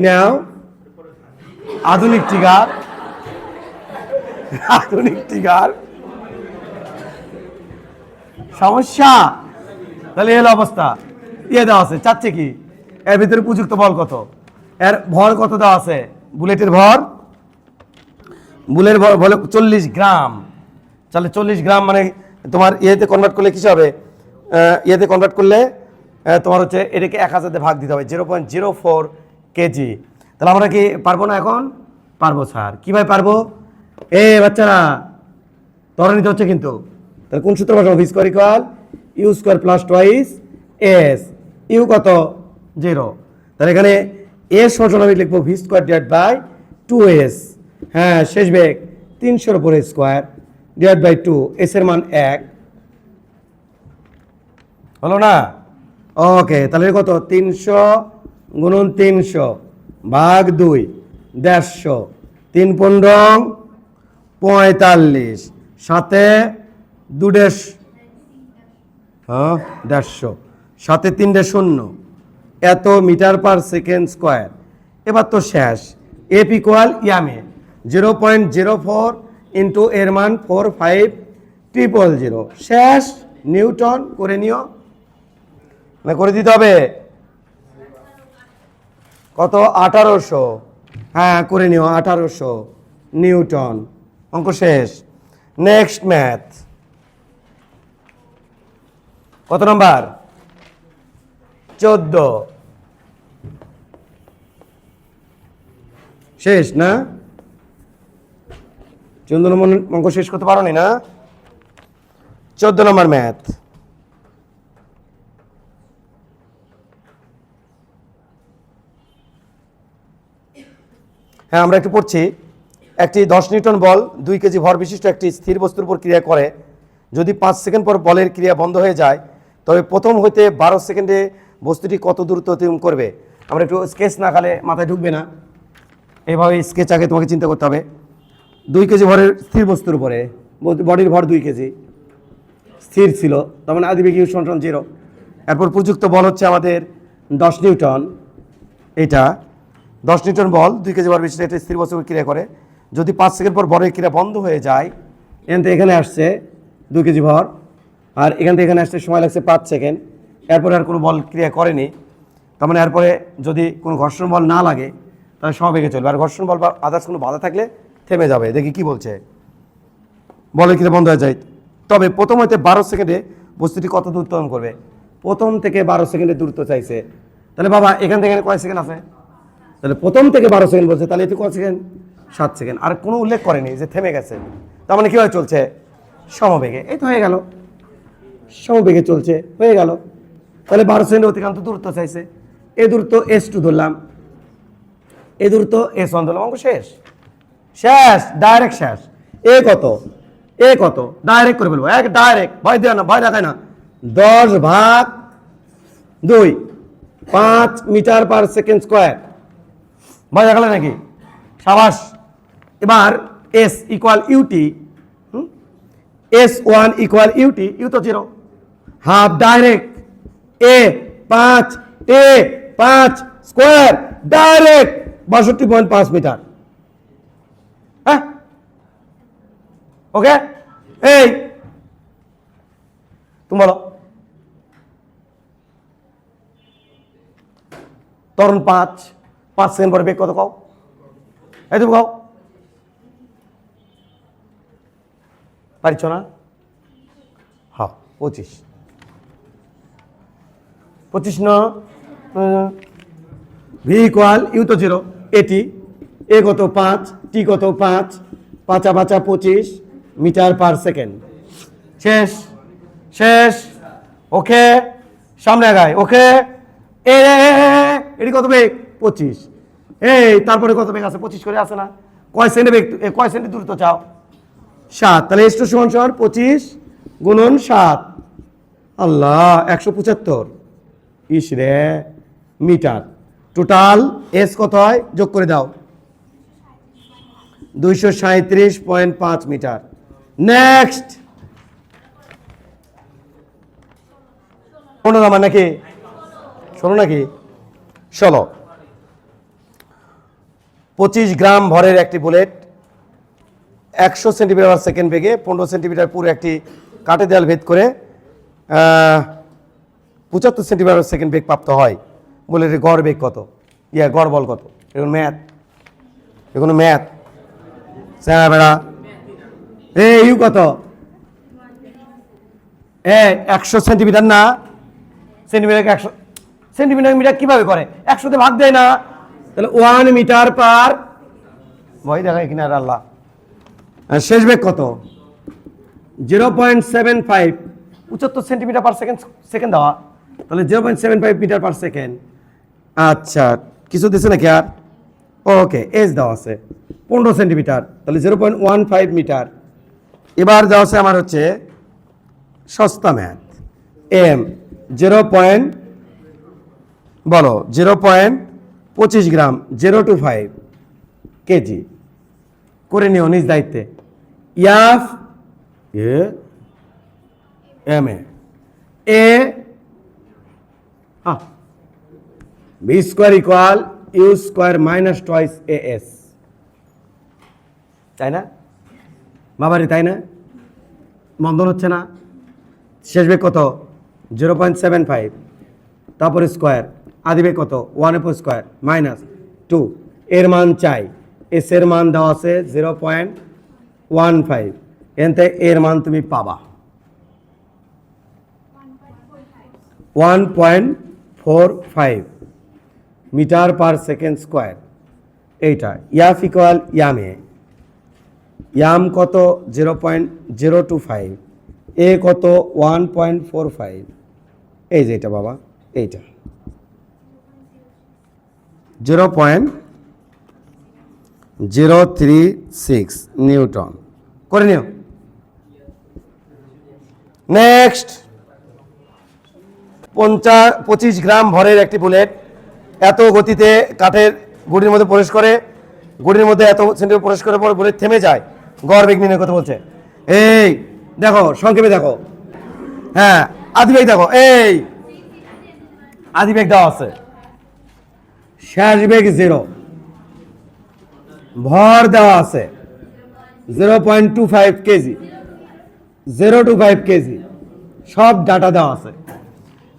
নাও আধুনিক টিগার সমস্যা। তাহলে এর অবস্থা দেওয়া আছে, চাচ্ছে কি এর ভিতরে উপযুক্ত বল কত, এর ভর কত দেওয়া আছে, বুলেটের ভর বলে 40 গ্রাম। তাহলে 40 গ্রাম মানে তোমার ইয়েতে কনভার্ট করলে কিছু হবে, ইয়েতে কনভার্ট করলে তোমার হচ্ছে এটাকে 1000 দিয়ে ভাগ দিতে হবে, 0.04 কেজি। তাহলে আমরা কি পারবো না এখন? পারবো স্যার। কীভাবে পারবো? বাচ্চারা ত্বরান্বিত হচ্ছে কিন্তু। তাহলে কোন সূত্র বসাবো? V square equal you square plus twice s. U কত? 0। তাহলে এখানে এস সমান আমি লিখবো V square divide by 2s। হ্যাঁ, শেষ বেগ 300 উপরে স্কোয়ার ডিভাইড বাই 2। এস এর মান 1 হলো না? ওকে, তাহলে কত? 300 গুণন 300 ভাগ 2 150। 3 15 45 সাথে 2 150 সাথে 3 শূন্য, এত মিটার পার সেকেন্ড স্কোয়ার। এবার তো শেষ। এফ ইকুয়াল ইয়ামে 0.04 ইন্টু এর মান 45000। শেষ। নিউটন করে নিও, না করে দিতে হবে কত? 1800। হ্যাঁ, করে নিও 1800 নিউটন। অঙ্ক শেষ। নেক্সট ম্যাথ কত নাম্বার? 14। শেষ না? 14 নম্বর অঙ্ক শেষ করতে পারো না? 14 নম্বর ম্যাথ। হ্যাঁ, আমরা একটু পড়ছি। একটি 10 নিউটন বল 2 কেজি ভর বিশিষ্ট একটি স্থির বস্তুর উপর ক্রিয়া করে। যদি 5 সেকেন্ড পর বলের ক্রিয়া বন্ধ হয়ে যায়, তবে প্রথম হইতে 12 সেকেন্ডে বস্তুটি কত দূরত্ব অতিক্রম করবে? আমরা একটু স্কেচ না খালে মাথায় ঢুকবে না, এইভাবে স্কেচ আগে তোমাকে চিন্তা করতে হবে। 2 কেজি ভরের স্থির বস্তুর উপরে, বডির ভর 2 কেজি স্থির ছিল, তার মানে আদিবেগ ইউ সমান 0। এরপর প্রযুক্ত বল হচ্ছে আমাদের 10 নিউটন। এটা 10 নিউটন বল 2 কেজি ভর বিশিষ্ট একটা স্থির বস্তুর ক্রিয়া করে। যদি 5 সেকেন্ড পর বলের ক্রিয়া বন্ধ হয়ে যায়, এখান থেকে এখানে আসছে 2 কেজি ভর, আর এখান থেকে এখানে আসতে সময় লাগছে 5 সেকেন্ড। এরপরে আর কোনো বল ক্রিয়া করেনি, তার মানে এরপরে যদি কোনো ঘর্ষণ বল না লাগে তাহলে সমবেগে চলবে, আর ঘর্ষণ বল বা আদার্স কোনো বাধা থাকলে থেমে যাবে। দেখি কি বলছে। বলের ক্রিয়া বন্ধ হয়ে যায়, তবে প্রথম হইতে 12 সেকেন্ডে বস্তুটি কত দূর অতিক্রম করবে? প্রথম থেকে 12 সেকেন্ডের দূরত্ব চাইছে। তাহলে বাবা এখান থেকে কয় সেকেন্ড আছে? তাহলে প্রথম থেকে 12 সেকেন্ড বলছে, তাহলে এতে কয় সেকেন্ড? 7 সেকেন্ড। আর কোনো উল্লেখ করেনি যে থেমে গেছে, তার মানে কীভাবে চলছে? সমবেগে। এই তো হয়ে গেল, সমবেগে চলছে, হয়ে গেল। তাহলে 12 সেকেন্ড অতিক্রান্ত দূরত্ব চাইছে, এই দূরত্ব S2 ধরলাম, এই দূরত্ব S1 ধরলাম। অঙ্ক শেষ। শেষ, ডাইরেক্ট শেষ। এ কত? ডাইরেক্ট করে বলবো, এক ডাইরেক্ট, ভয় দেয় না, ভয় দেখায় না। 10 ভাগ 2 5 মিটার পার সেকেন্ড স্কোয়ার। ভয় দেখালে নাকি? সাবাস। এবার S equal u t, S1 equal u t, u তো 0, half direct. A 5 square direct 62.5 metre. হ্যাঁ, ওকে। এই তুমি বলো, তরুণ 5 সেকেন্ড পরে বেগ কত কও? এই তুমি কও, পারছ না? হ্যাঁ, 25 না? ভি ইকুয়াল ইউ তো 0, এটি এ কত? 5, টি কত? 5 5 25 মিটার পার সেকেন্ড। শেষ। ওকে, সামনে আগায়। ওকে, এটি কত বেগ? 25। এই তারপরে কত বেগ আছে? 25 করে আছে না? কয় সেকেন্ডে বেগ, কয় সেকেন্ডে দূরত্ব চাও? 7। তাহলে S2 সমান 25 গুণন 7। আল্লাহ, 175 ইস রে মিটার। টোটাল S কত হয়? যোগ করে দাও। 237.5 মিটার। নেক্সট 15 নাম্বার নাকি 16 নাকি 16। 25 গ্রাম ভরের একটি বুলেট 100 সেন্টিমিটার পার সেকেন্ড বেগে 15 সেন্টিমিটার পুরো একটি কাঠের দেয়াল ভেদ করে 75 সেন্টিমিটার পার সেকেন্ড বেগ প্রাপ্ত হয়। বুলেটের গড় বেগ কত? গড় বল কত? এখন ম্যাথ, এগুলো ম্যাথ। স্যার বেড়া ইউ কত? 100 সেন্টিমিটার না, সেন্টিমিটার 100 সেন্টিমিটার মিটার কিভাবে করে? 100 তে ভাগ দেয় না, তাহলে 1 মিটার পার ভয় দেখায় কিনা আল্লাহ। শেষ বেগ কত? 0.75 75 সেন্টিমিটার পার সেকেন্ড দেওয়া, তাহলে 0.75 মিটার পার সেকেন্ড। আচ্ছা কিছু দিচ্ছে নাকি আর? ওকে, এজ দেওয়া আছে 15 সেন্টিমিটার, তাহলে 0.15 মিটার। এবার দেওয়া আছে আমার হচ্ছে সস্তা ম্যাথ, এম 0.25 গ্রাম 025 কেজি করে নিও নিজ দায়িত্বে। ইয়াফ এম এ B square equal you square minus twice A S, তাই না বাবারি? তাই না? মন্দন হচ্ছে না? শেষ বেগ কত? 0.75, তারপরে স্কোয়ার, আদি বেগ কত? 1/স্কোয়ার মাইনাস 2। এর মান চাই, এস এর মান দেওয়া আছে 0.15, এতে এর মান তুমি পাবা 1.45 মিটার পার সেকেন্ড স্কোয়ার। এইটা ইয়াফ ইকুয়াল ইয়ামে, ইয়াম কত? 0.025, এ কত? 1.45। এই যে এটা বাবা, এইটা 0.036 নিউটন করে নিও। নেক্সট 25 গ্রাম ভরের একটি বুলেট এত গতিতে কাঠের গুড়ির মধ্যে প্রবেশ করে, গুড়ির মধ্যে এত সেন্টিমিটার প্রবেশ করার পর বুলেট থেমে যায়, গড় বেগ নির্ণয় করতে বলছে। এই দেখো সংক্ষেপে দেখো, হ্যাঁ আদি বেগ দেখো, এই আদি বেগ দেওয়া আছে, শেষ বেগ 0, ভর দেওয়া আছে 0.25 কেজি, 025 কেজি, সব ডাটা দেওয়া আছে।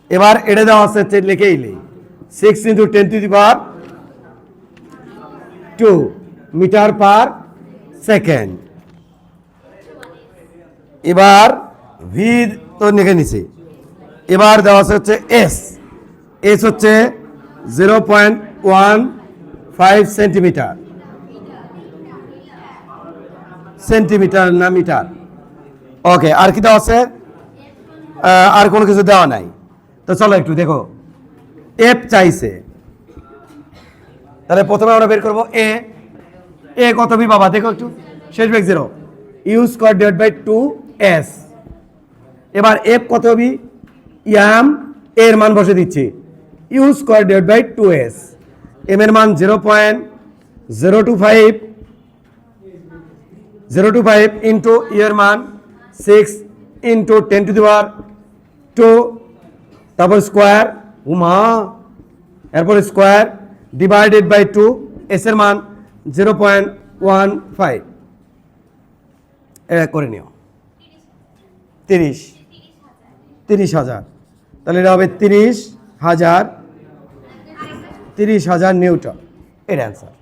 এবার এটা দেওয়া আছে লিখেই 6 × 10⁻² মিটার পার সেকেন্ড। এবার ভি তো লিখে নিছি। এবার দেওয়া আছে হচ্ছে এস, এস হচ্ছে 0.15 সেন্টিমিটার, সেন্টিমিটার না মিটার। ওকে, আর কি দেওয়া আছে? আর কোনো কিছু দেওয়া নাই। তো চলো একটু দেখো, এফ চাইছে, তাহলে প্রথমে আমরা বের করবো এ। এ কত বি বাবা? দেখো একটু, শেষ বেগ 0, u square divide by 2s। এবার এফ কত বি? ইয়াম, এর মান বসে দিচ্ছি, u square divide by 2s। M এর মান 0.025 ইন্টু ইয়ের মান 6 ইন্টু 10⁻², তারপর স্কোয়ার, উমা, এরপর স্কোয়ার ডিভাইডেড বাই 2, এস এর মান 0.15। এটা করে নিও 30,000, তাহলে এটা হবে 30,000 নিউটন। এর অ্যান্সার।